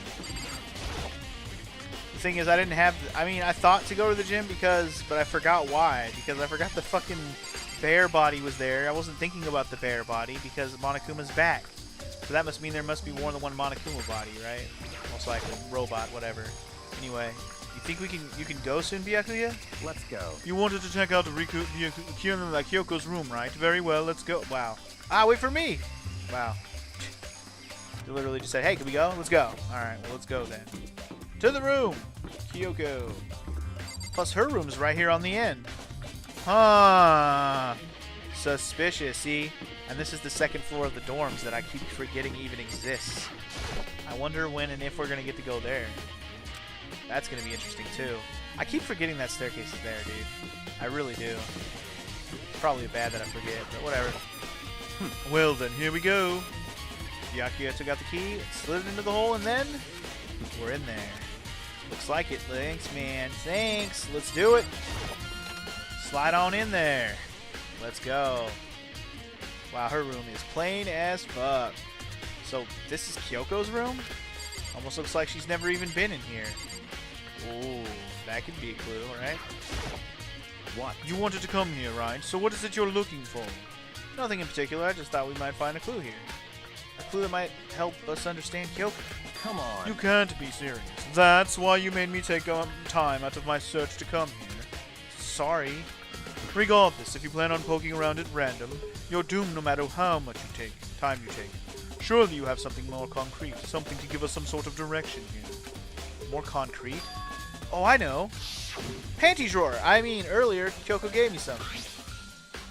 The thing is, I didn't have... I thought to go to the gym but I forgot why. Because I forgot the fucking bear body was there. I wasn't thinking about the bear body because Monokuma's back. So that must mean there must be more than one Monokuma body, right? Most likely. Robot, whatever. Anyway, you think you can go soon, Byakuya? Let's go. You wanted to check out Kyoko's room, right? Very well, let's go. Wow. Ah, wait for me! Wow. They literally just said, hey, can we go? Let's go. Alright, well, let's go then. To the room! Kyoko. Plus, her room's right here on the end. Huh. Suspicious, see? And this is the second floor of the dorms that I keep forgetting even exists. I wonder when and if we're going to get to go there. That's going to be interesting, too. I keep forgetting that staircase is there, dude. I really do. It's probably bad that I forget, but whatever. Well then, here we go. Byakuya took out the key, slid it into the hole, and then we're in there. Looks like it. Thanks, man. Thanks. Let's do it. Slide on in there. Let's go. Wow, her room is plain as fuck. So, this is Kyoko's room? Almost looks like she's never even been in here. Ooh, that could be a clue, right? What? You wanted to come here, right? So what is it you're looking for? Nothing in particular. I just thought we might find a clue here. A clue that might help us understand Kyoko. Come on. You can't be serious. That's why you made me take time out of my search to come here. Sorry. Regardless, if you plan on poking around at random, you're doomed no matter how much time you take. Surely you have something more concrete, something to give us some sort of direction here. More concrete? Oh, I know. Panty drawer. Earlier, Kyoko gave me something.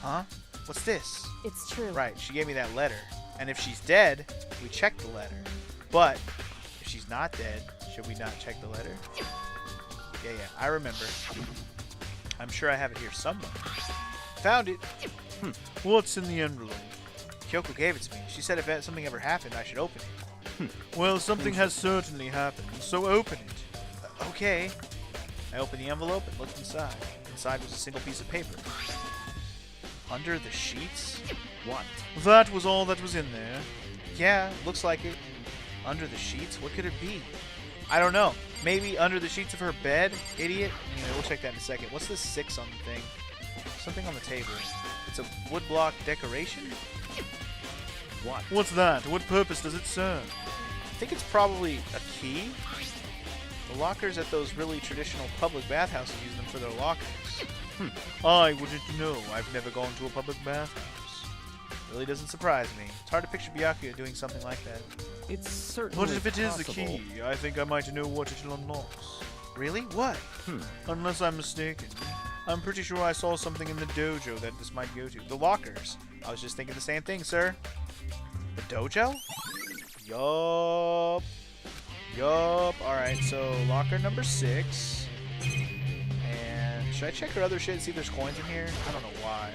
Huh? What's this? It's true. Right, she gave me that letter. And if she's dead, we check the letter. But, if she's not dead, should we not check the letter? Yeah, I remember. I'm sure I have it here somewhere. Found it. What's in the envelope? Kyoko gave it to me. She said if something ever happened, I should open it. Well, something has certainly happened, so open it. Okay. I opened the envelope and looked inside. Inside was a single piece of paper. Under the sheets? What? That was all that was in there. Yeah, looks like it. Under the sheets? What could it be? I don't know. Maybe under the sheets of her bed? Idiot. Anyway, we'll check that in a second. What's this 6 on the thing? Something on the table. It's a woodblock decoration? What? What's that? What purpose does it serve? I think it's probably a key. The lockers at those really traditional public bathhouses use them for their lockers. I wouldn't know. I've never gone to a public bathhouse. Really doesn't surprise me. It's hard to picture Byakuya doing something like that. It's certainly What if it is the possible. key? I think I might know what it unlocks. Really? What? Unless I'm mistaken. I'm pretty sure I saw something in the dojo that this might go to. The lockers. I was just thinking the same thing, sir. The dojo? Yup. Alright, so locker number 6. And should I check her other shit and see if there's coins in here? I don't know why.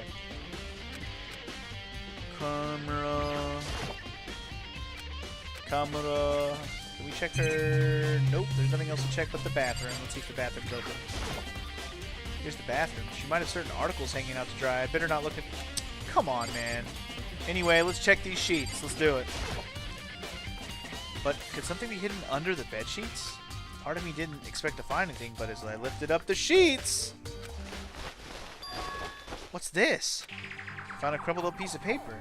Camera. Can we check her? Nope, there's nothing else to check but the bathroom. Let's see if the bathroom's open. Here's the bathroom. She might have certain articles hanging out to dry. I better not look at... Come on, man. Anyway, let's check these sheets. Let's do it. But could something be hidden under the bed sheets? Part of me didn't expect to find anything, but as I lifted up the sheets... What's this? Found a crumpled up piece of paper.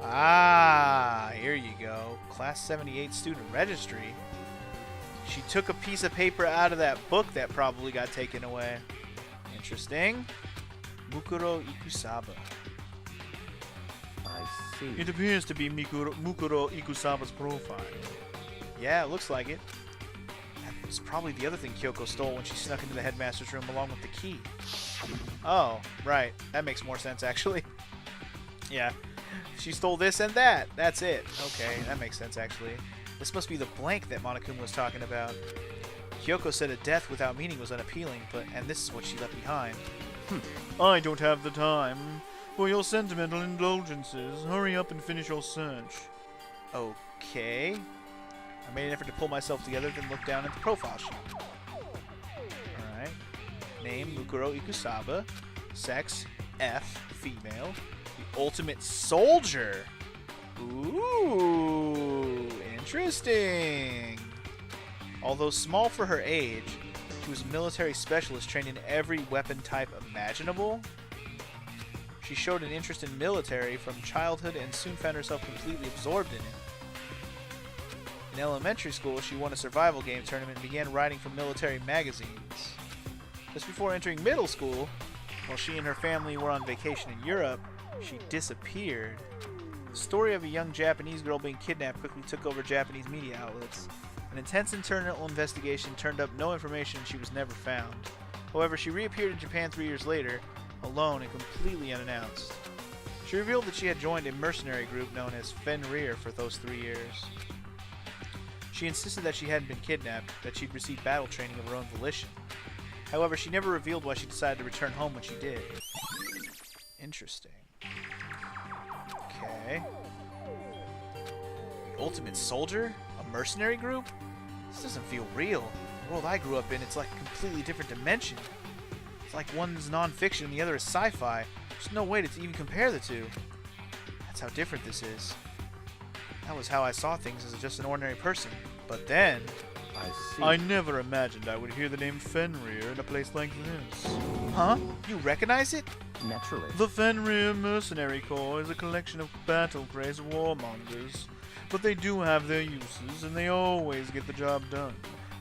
Ah, here you go. Class 78 student registry. She took a piece of paper out of that book that probably got taken away. Interesting. Mukuro Ikusaba. I see. It appears to be Mukuro Ikusaba's profile. Yeah, it looks like it. That's probably the other thing Kyoko stole when she snuck into the headmaster's room along with the key. Oh, right. That makes more sense, actually. Yeah. She stole this and that. That's it. Okay, that makes sense, actually. This must be the blank that Monokuma was talking about. Kyoko said a death without meaning was unappealing, and this is what she left behind. I don't have the time for your sentimental indulgences. Hurry up and finish your search. Okay. I made an effort to pull myself together, then look down at the profile sheet. Alright. Name, Mukuro Ikusaba. Sex, F, female. The ultimate soldier. Ooh, interesting. Although small for her age, she was a military specialist trained in every weapon type imaginable. She showed an interest in military from childhood and soon found herself completely absorbed in it. In elementary school, she won a survival game tournament and began writing for military magazines. Just before entering middle school, while she and her family were on vacation in Europe, she disappeared. The story of a young Japanese girl being kidnapped quickly took over Japanese media outlets. An intense internal investigation turned up no information and she was never found. However, she reappeared in Japan 3 years later, alone and completely unannounced. She revealed that she had joined a mercenary group known as Fenrir for those 3 years. She insisted that she hadn't been kidnapped, that she'd received battle training of her own volition. However, she never revealed why she decided to return home when she did. Interesting. Okay. The Ultimate Soldier? A mercenary group? This doesn't feel real. The world I grew up in, it's like a completely different dimension. It's like one's non-fiction and the other is sci-fi. There's no way to even compare the two. That's how different this is. That was how I saw things as just an ordinary person. But then... I see. I never imagined I would hear the name Fenrir in a place like this. Huh? You recognize it? Naturally. The Fenrir Mercenary Corps is a collection of battle-crazed warmongers. But they do have their uses, and they always get the job done.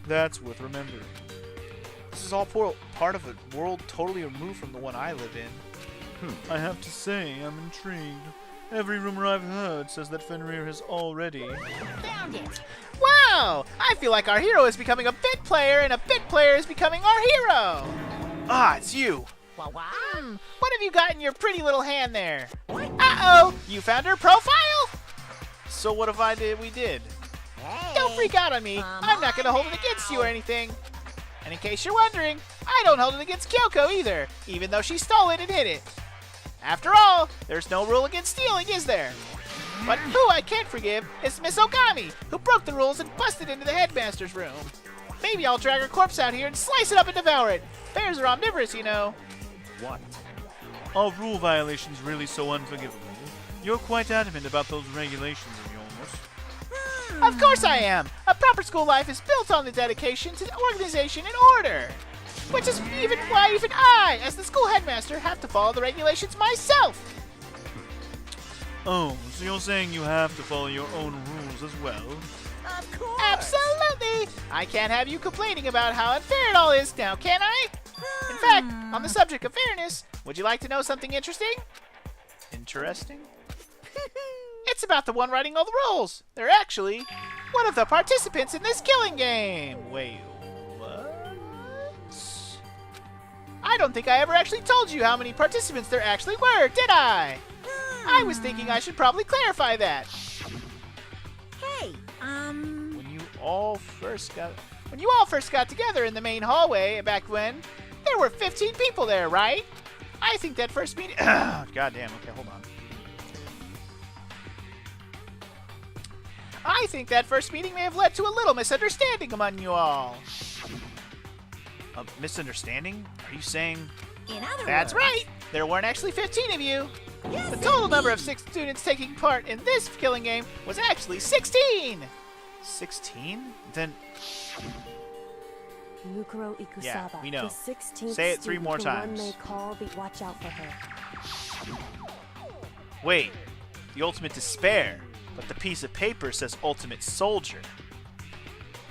That's worth remembering. This is all part of a world totally removed from the one I live in. I have to say, I'm intrigued. Every rumor I've heard says that Fenrir has already... Found it. Wow! I feel like our hero is becoming a big player, and a big player is becoming our hero! Ah, it's you! What? What have you got in your pretty little hand there? Uh-oh! You found her profile? So what if we did? Hey. Don't freak out on me. I'm not gonna hold it against you or anything. And in case you're wondering, I don't hold it against Kyoko either, even though she stole it and hid it. After all, there's no rule against stealing, is there? But who I can't forgive is Miss Ogami, who broke the rules and busted into the headmaster's room. Maybe I'll drag her corpse out here and slice it up and devour it. Bears are omnivorous, you know. What? Are rule violations really so unforgivable? You're quite adamant about those regulations of yours. Of course I am. A proper school life is built on the dedication to organization and order. Which is why even I, as the school headmaster, have to follow the regulations myself. Oh, so you're saying you have to follow your own rules as well? Of course. Absolutely. I can't have you complaining about how unfair it all is now, can I? In fact, on the subject of fairness, would you like to know something interesting? Interesting? It's about the one writing all the rules. They're actually one of the participants in this killing game. Wait, what? I don't think I ever actually told you how many participants there actually were, did I? I was thinking I should probably clarify that. Hey, When you all first got... When you all first got together in the main hallway back when, there were 15 people there, right? I think that first meeting... Goddamn, okay, hold on. I think that first meeting may have led to a little misunderstanding among you all. A misunderstanding? Are you saying... in other That's words, right. There weren't actually 15 of you. yes, The total number of indeed. 6 students taking part in this killing game was actually 16. 16? Then... Mukuro Ikusaba. Yeah, we know. The 16th Say it 3 more student times. One may call the watch out for her. Wait, the ultimate despair, but the piece of paper says ultimate soldier.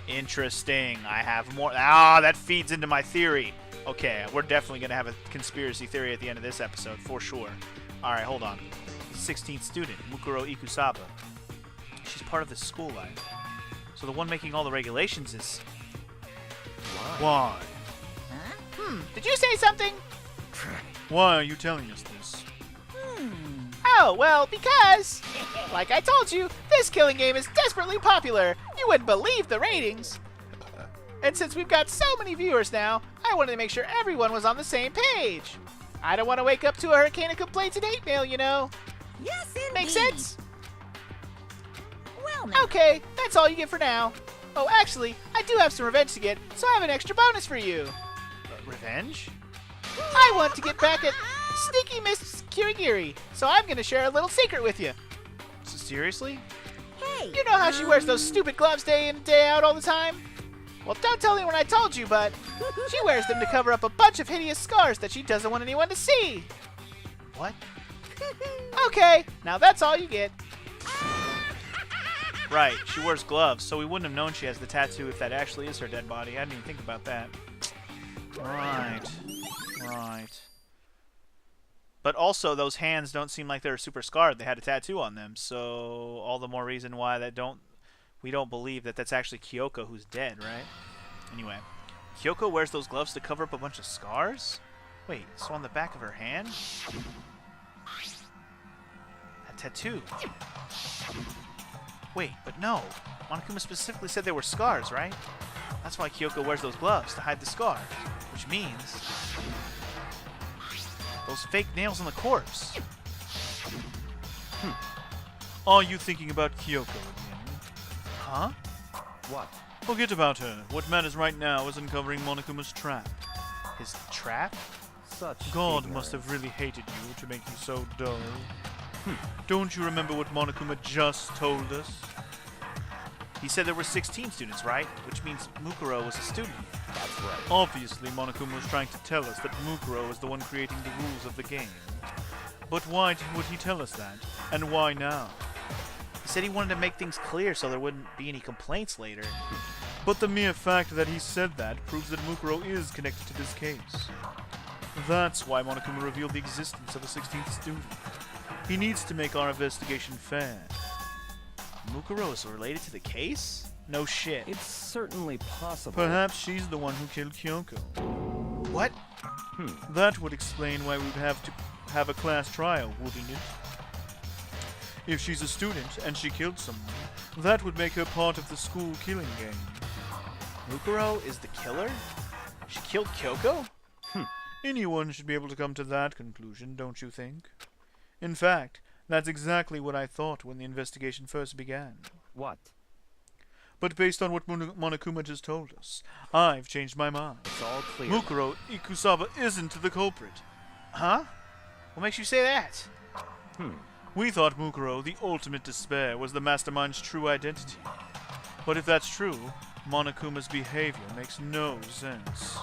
Interesting. I have more. Ah, that feeds into my theory. Okay, we're definitely going to have a conspiracy theory at the end of this episode, for sure. Alright, hold on. The 16th student, Mukuro Ikusaba. She's part of the school life. So the one making all the regulations is... Why? Did you say something? Why are you telling us this? Oh, well, because, like I told you, this killing game is desperately popular. You wouldn't believe the ratings. And since we've got so many viewers now, I wanted to make sure everyone was on the same page. I don't want to wake up to a hurricane of complaints and hate mail, you know. Yes, indeed. Make sense? Well, now. Okay, that's all you get for now. Oh, actually, I do have some revenge to get, so I have an extra bonus for you. Revenge? I want to get back at Sneaky Miss Kirigiri, so I'm going to share a little secret with you. Seriously? Hey, You know how she wears those stupid gloves day in and day out all the time? Well, don't tell anyone I told you, but she wears them to cover up a bunch of hideous scars that she doesn't want anyone to see. What? Okay, now that's all you get. Right, she wears gloves, so we wouldn't have known she has the tattoo if that actually is her dead body. I didn't even think about that. Right. Right. But also, those hands don't seem like they're super scarred. They had a tattoo on them, so all the more reason why we don't believe that that's actually Kyoko who's dead, right? Anyway, Kyoko wears those gloves to cover up a bunch of scars? Wait, so on the back of her hand? That tattoo. Wait, but no. Monokuma specifically said they were scars, right? That's why Kyoko wears those gloves, to hide the scars. Which means... those fake nails on the corpse. Are you thinking about Kyoko again? Huh? What? Forget about her. What matters right now is uncovering Monokuma's trap. His trap? Such God ignorance. must have really hated you to make you so dull. Don't you remember what Monokuma just told us? He said there were 16 students, right? Which means Mukuro was a student. That's right. Obviously, Monokuma was trying to tell us that Mukuro is the one creating the rules of the game. But why would he tell us that? And why now? He said he wanted to make things clear so there wouldn't be any complaints later. But the mere fact that he said that proves that Mukuro is connected to this case. That's why Monokuma revealed the existence of a 16th student. He needs to make our investigation fair. Mukuro is related to the case? No shit. It's certainly possible. Perhaps she's the one who killed Kyoko. What? That would explain why we'd have to have a class trial, wouldn't it? If she's a student and she killed someone, that would make her part of the school killing game. Mukuro is the killer? She killed Kyoko? Anyone should be able to come to that conclusion, don't you think? In fact, that's exactly what I thought when the investigation first began. What? But based on what Monokuma just told us, I've changed my mind. It's all clear. Mukuro Ikusaba isn't the culprit. Huh? What makes you say that? We thought Mukuro, the ultimate despair, was the mastermind's true identity. But if that's true, Monokuma's behavior makes no sense.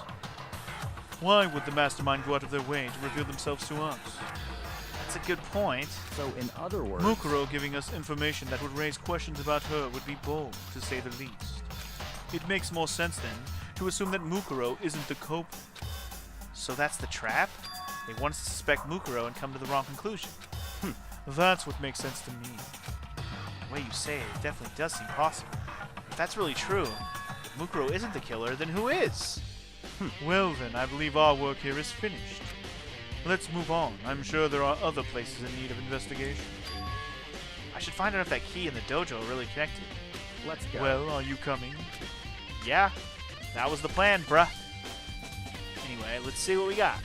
Why would the mastermind go out of their way to reveal themselves to us? That's a good point. So, in other words... Mukuro giving us information that would raise questions about her would be bold, to say the least. It makes more sense, then, to assume that Mukuro isn't the culprit. So that's the trap? They want us to suspect Mukuro and come to the wrong conclusion. That's what makes sense to me. The way you say it, it definitely does seem possible. If that's really true, if Mukuro isn't the killer, then who is? Well then, I believe our work here is finished. Let's move on. I'm sure there are other places in need of investigation. I should find out if that key and the dojo are really connected. Let's go. Well, are you coming? Yeah, that was the plan, bruh. Anyway, let's see what we got.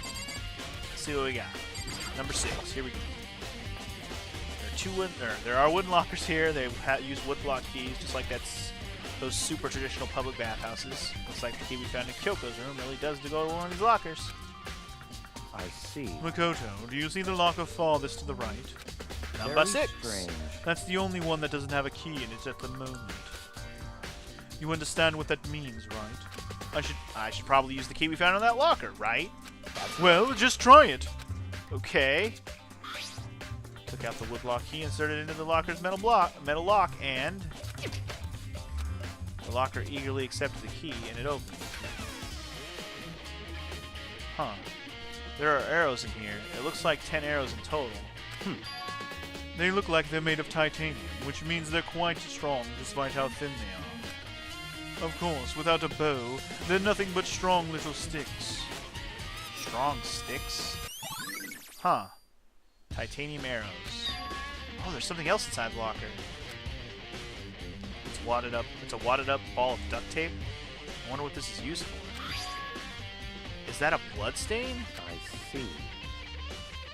Number 6, here we go. There are wooden lockers here. They use woodblock keys, just like those super traditional public bathhouses. Looks like the key we found in Kyoko's room really does to go to one of these lockers. I see. Makoto, do you see the locker farthest to the right? Number Very 6. strange. That's the only one that doesn't have a key in it at the moment. You understand what that means, right? I should probably use the key we found in that locker, right? Well, just try it. Okay. Took out the woodblock key, inserted it into the locker's metal lock, and the locker eagerly accepted the key, and it opened. Huh. There are arrows in here. It looks like 10 arrows in total. They look like they're made of titanium, which means they're quite strong despite how thin they are. Of course, without a bow, they're nothing but strong little sticks. Strong sticks? Huh. Titanium arrows. Oh, there's something else inside the locker. It's wadded up. It's a wadded up ball of duct tape. I wonder what this is used for. Is that a blood stain? I see.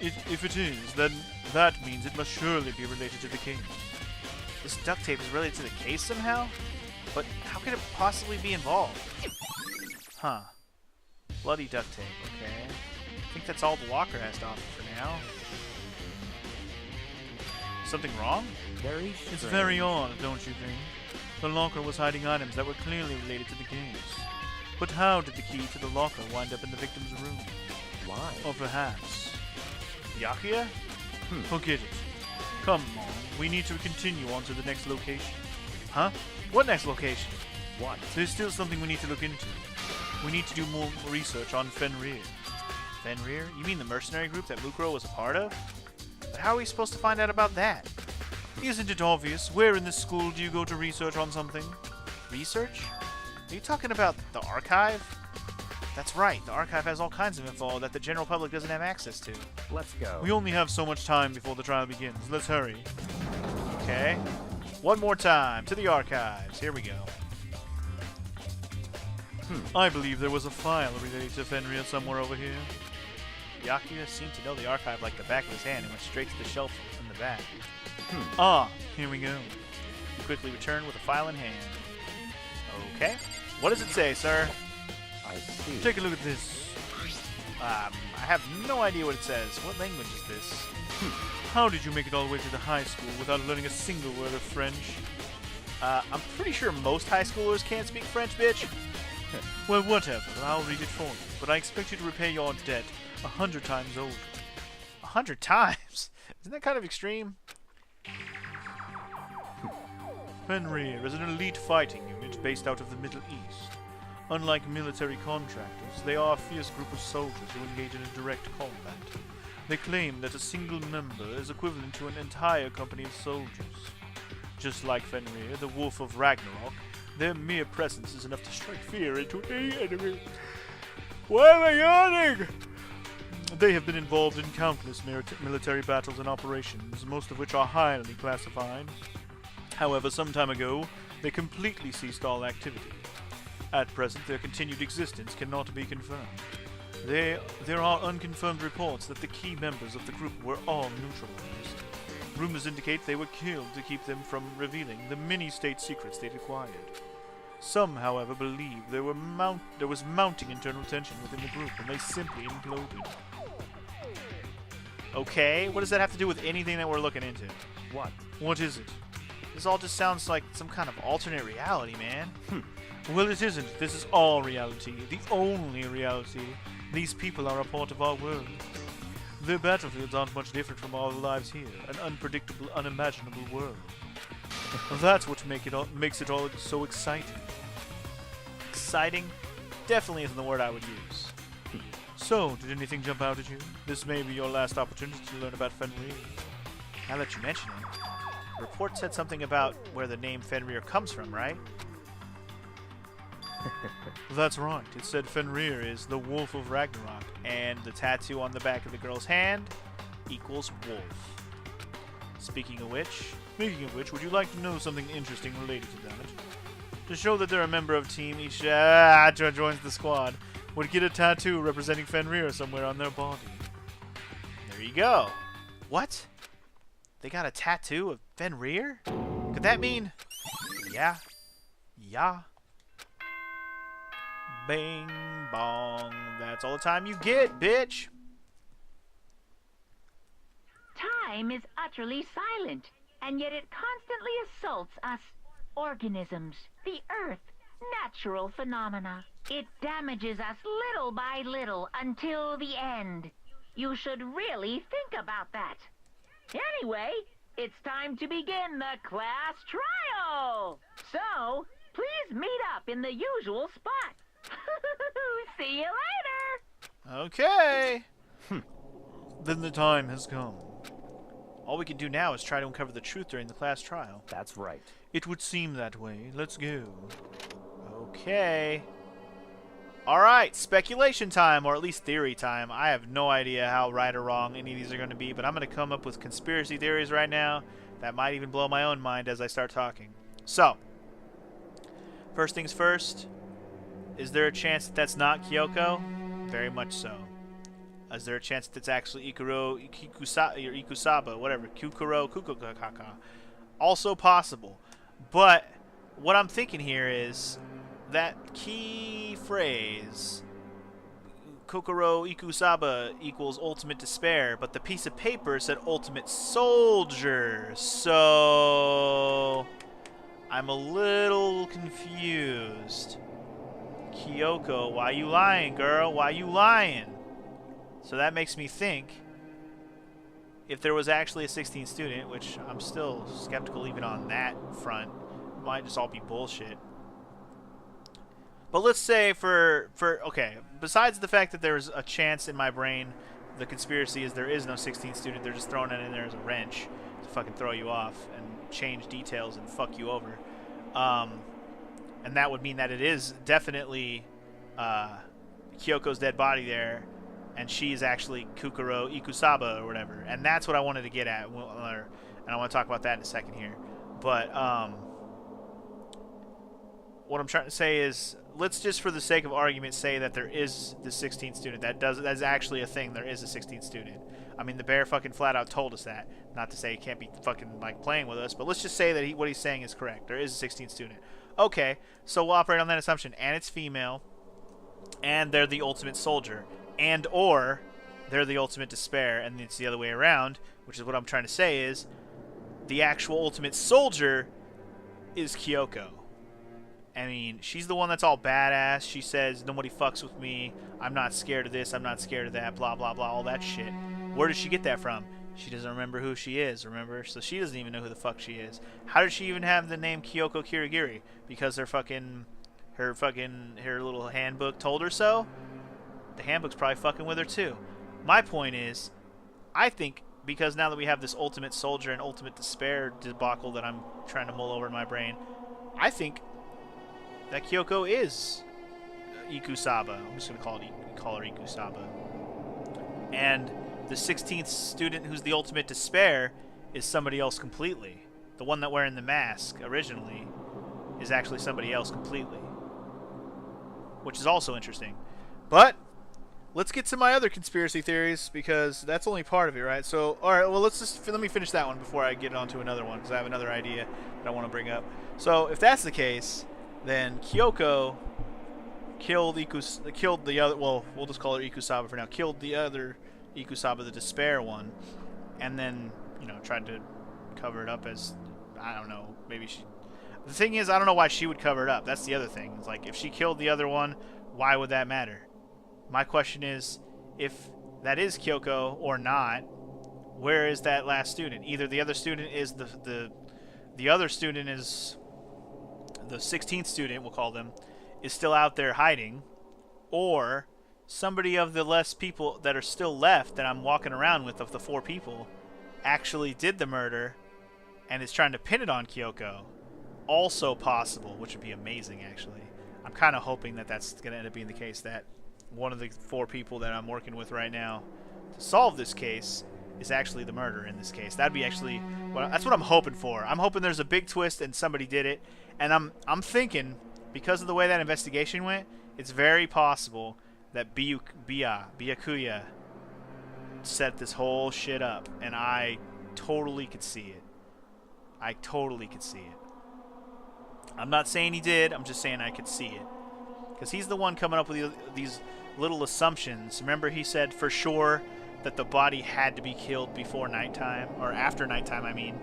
If it is, then that means it must surely be related to the case. This duct tape is related to the case somehow? But how could it possibly be involved? Huh. Bloody duct tape, okay. I think that's all the locker has to offer for now. Something wrong? Very strange. It's very odd, don't you think? The locker was hiding items that were clearly related to the case. But how did the key to the locker wind up in the victim's room? Why? Or perhaps... Yakuya? Forget it. Come on, we need to continue on to the next location. Huh? What next location? What? There's still something we need to look into. We need to do more research on Fenrir. Fenrir? You mean the mercenary group that Mukuro was a part of? But how are we supposed to find out about that? Isn't it obvious? Where in this school do you go to research on something? Research? Are you talking about the archive? That's right, the archive has all kinds of info that the general public doesn't have access to. Let's go. We only have so much time before the trial begins. Let's hurry. Okay. One more time, to the archives. Here we go. I believe there was a file related to Fenrir somewhere over here. Yakuya seemed to know the archive like the back of his hand and went straight to the shelf in the back. Ah, here we go. He quickly returned with a file in hand. Okay. What does it say, sir? I see. Take a look at this. I have no idea what it says. What language is this? How did you make it all the way to the high school without learning a single word of French? I'm pretty sure most high schoolers can't speak French, bitch. Well, whatever. I'll read it for you. But I expect you to repay your debt 100 times over. 100 times? Isn't that kind of extreme? Fenrir is an elite fighting unit based out of the Middle East. Unlike military contractors, they are a fierce group of soldiers who engage in a direct combat. They claim that a single member is equivalent to an entire company of soldiers. Just like Fenrir, the Wolf of Ragnarok, their mere presence is enough to strike fear into any enemy. Why am I yawning? They have been involved in countless military battles and operations, most of which are highly classified. However, some time ago, they completely ceased all activity. At present, their continued existence cannot be confirmed. There are unconfirmed reports that the key members of the group were all neutralized. Rumors indicate they were killed to keep them from revealing the many state secrets they'd acquired. Some, however, believe there was mounting internal tension within the group, and they simply imploded. Okay, what does that have to do with anything that we're looking into? What? What is it? This all just sounds like some kind of alternate reality, man. Well, it isn't. This is all reality. The only reality. These people are a part of our world. Their battlefields aren't much different from our lives here. An unpredictable, unimaginable world. That's what makes it all so exciting. Exciting? Definitely isn't the word I would use. So, did anything jump out at you? This may be your last opportunity to learn about Fenrir. Now that you mention it, the report said something about where the name Fenrir comes from, right? That's right. It said Fenrir is the wolf of Ragnarok. And the tattoo on the back of the girl's hand equals wolf. Speaking of which, Would you like to know something interesting related to that? To show that they're a member of team, each joins the squad would get a tattoo representing Fenrir somewhere on their body. there you go. What? They got a tattoo of Fenrir? Could that mean... Yeah. Bing bong. That's all the time you get, bitch. Time is utterly silent, and yet it constantly assaults us organisms, the earth, natural phenomena. It damages us little by little until the end. You should really think about that. Anyway, it's time to begin the class trial. So, please meet up in the usual spot. See you later. Okay. Then the time has come. All we can do now is try to uncover the truth during the class trial. That's right. It would seem that way. Let's go. Okay. Alright, speculation time, or at least theory time. I have no idea how right or wrong any of these are going to be, but I'm going to come up with conspiracy theories right now that might even blow my own mind as I start talking. So, first things first, is there a chance that that's not Kyoko? Very much so. Is there a chance that it's actually Ikusaba, whatever, Kukaka? Also possible. But what I'm thinking here is that key phrase, Kokoro Ikusaba equals ultimate despair, but the piece of paper said ultimate soldier. So I'm a little confused. Kyoko, why you lying, girl? Why you lying? So that makes me think if there was actually a 16th student, which I'm still skeptical even on that front, it might just all be bullshit. But let's say okay, besides the fact that there's a chance in my brain, the conspiracy is there is no 16th student, they're just throwing it in there as a wrench to fucking throw you off and change details and fuck you over. And that would mean that it is definitely Kyoko's dead body there, and she's actually Kukuro Ikusaba or whatever. And that's what I wanted to get at, and I want to talk about that in a second here. But what I'm trying to say is, let's just for the sake of argument say that there is the 16th student. That's actually a thing. There is a 16th student. I mean, the bear fucking flat out told us that. Not to say he can't be fucking like playing with us, but let's just say that what he's saying is correct. There is a 16th student. Okay, so we'll operate on that assumption. And it's female, and they're the ultimate soldier, and or they're the ultimate despair, and it's the other way around, which is what I'm trying to say is the actual ultimate soldier is Kyoko. I mean, she's the one that's all badass. She says, nobody fucks with me. I'm not scared of this. I'm not scared of that. Blah, blah, blah. All that shit. Where does she get that from? She doesn't remember who she is, remember? So she doesn't even know who the fuck she is. How did she even have the name Kyoko Kirigiri? Because her little handbook told her so? The handbook's probably fucking with her too. My point is, I think because now that we have this ultimate soldier and ultimate despair debacle that I'm trying to mull over in my brain, I think that Kyoko is Ikusaba. I'm just going to call her Ikusaba. And the 16th student who's the ultimate despair is somebody else completely. The one that wearing the mask originally is actually somebody else completely. Which is also interesting. But let's get to my other conspiracy theories, because that's only part of it, right? So, alright, well, let me finish that one before I get on to another one, because I have another idea that I want to bring up. So, if that's the case, then Kyoko killed the other, well, we'll just call her Ikusaba for now, killed the other Ikusaba, the despair one, and then, tried to cover it up as, I don't know, maybe she... The thing is, I don't know why she would cover it up. That's the other thing. It's like, if she killed the other one, why would that matter? My question is, if that is Kyoko or not, where is that last student? Either the other student is the other student is the 16th student, we'll call them, is still out there hiding, or somebody of the less people that are still left that I'm walking around with, of the 4 people, actually did the murder and is trying to pin it on Kyoko. Also possible, which would be amazing, actually. I'm kind of hoping that that's going to end up being the case, that one of the 4 people that I'm working with right now to solve this case is actually the murderer in this case. That'd be actually, well, that's what I'm hoping for. I'm hoping there's a big twist and somebody did it. And I'm thinking, because of the way that investigation went, it's very possible that Byakuya set this whole shit up, and I totally could see it. I totally could see it. I'm not saying he did, I'm just saying I could see it. Because he's the one coming up with these little assumptions. Remember, he said for sure that the body had to be killed before nighttime, or after nighttime, I mean.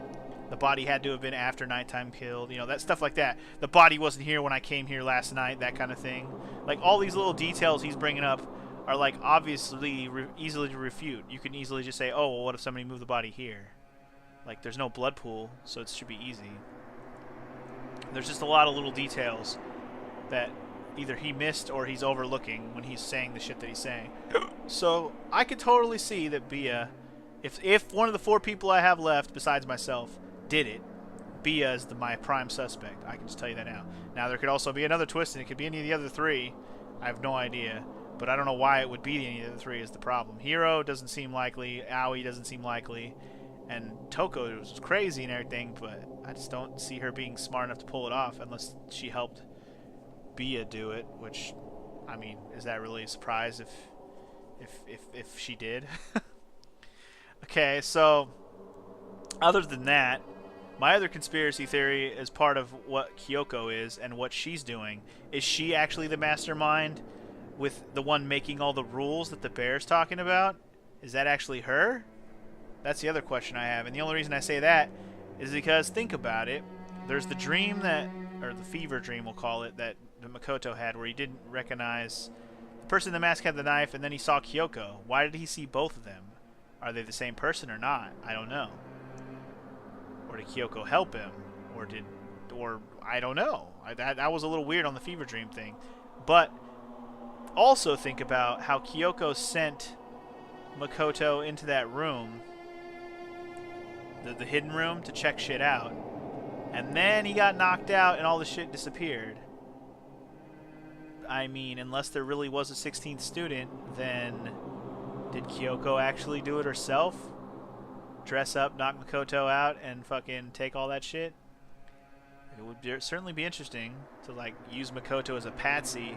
The body had to have been after nighttime killed, you know, that stuff like that. The body wasn't here when I came here last night, that kind of thing. Like, all these little details he's bringing up are, like, obviously easily to refute. You can easily just say, oh, well, what if somebody moved the body here? Like, there's no blood pool, so it should be easy. There's just a lot of little details that either he missed or he's overlooking when he's saying the shit that he's saying. So, I could totally see that Bia, if one of the 4 people I have left, besides myself, did it, Bia is my prime suspect. I can just tell you that now. Now, there could also be another twist, and it could be any of the other 3. I have no idea. But I don't know why it would be any of the 3 is the problem. Hiro doesn't seem likely. Aoi doesn't seem likely. And Toko was crazy and everything, but I just don't see her being smart enough to pull it off unless she helped Bia do it, which, I mean, is that really a surprise if she did? Okay, so other than that, my other conspiracy theory as part of what Kyoko is and what she's doing, is she actually the mastermind with the one making all the rules that the bear's talking about? Is that actually her? That's the other question I have. And the only reason I say that is because, think about it, there's the dream that, or the fever dream we'll call it, that Makoto had, where he didn't recognize the person in the mask had the knife, and then he saw Kyoko. Why did he see both of them? Are they the same person or not? I don't know. Or did Kyoko help him? Or I don't know. That was a little weird on the fever dream thing. But also think about how Kyoko sent Makoto into that room, the hidden room, to check shit out. And then he got knocked out and all the shit disappeared. I mean, unless there really was a 16th student, then did Kyoko actually do it herself? Dress up, knock Makoto out, and fucking take all that shit? It would certainly be interesting to, like, use Makoto as a patsy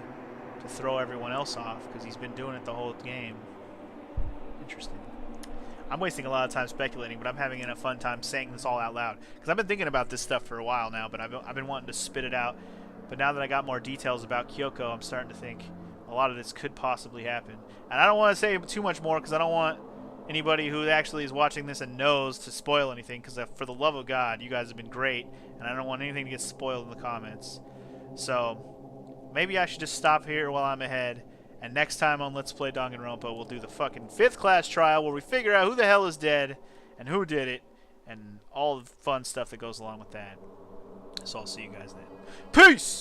to throw everyone else off, because he's been doing it the whole game. Interesting. I'm wasting a lot of time speculating, but I'm having a fun time saying this all out loud. Because I've been thinking about this stuff for a while now, but I've been wanting to spit it out. But now that I got more details about Kyoko, I'm starting to think a lot of this could possibly happen. And I don't want to say too much more, because I don't want anybody who actually is watching this and knows to spoil anything, because for the love of God, you guys have been great, and I don't want anything to get spoiled in the comments. So maybe I should just stop here while I'm ahead, and next time on Let's Play Danganronpa, we'll do the fucking 5th class trial where we figure out who the hell is dead and who did it and all the fun stuff that goes along with that. So I'll see you guys then. Peace!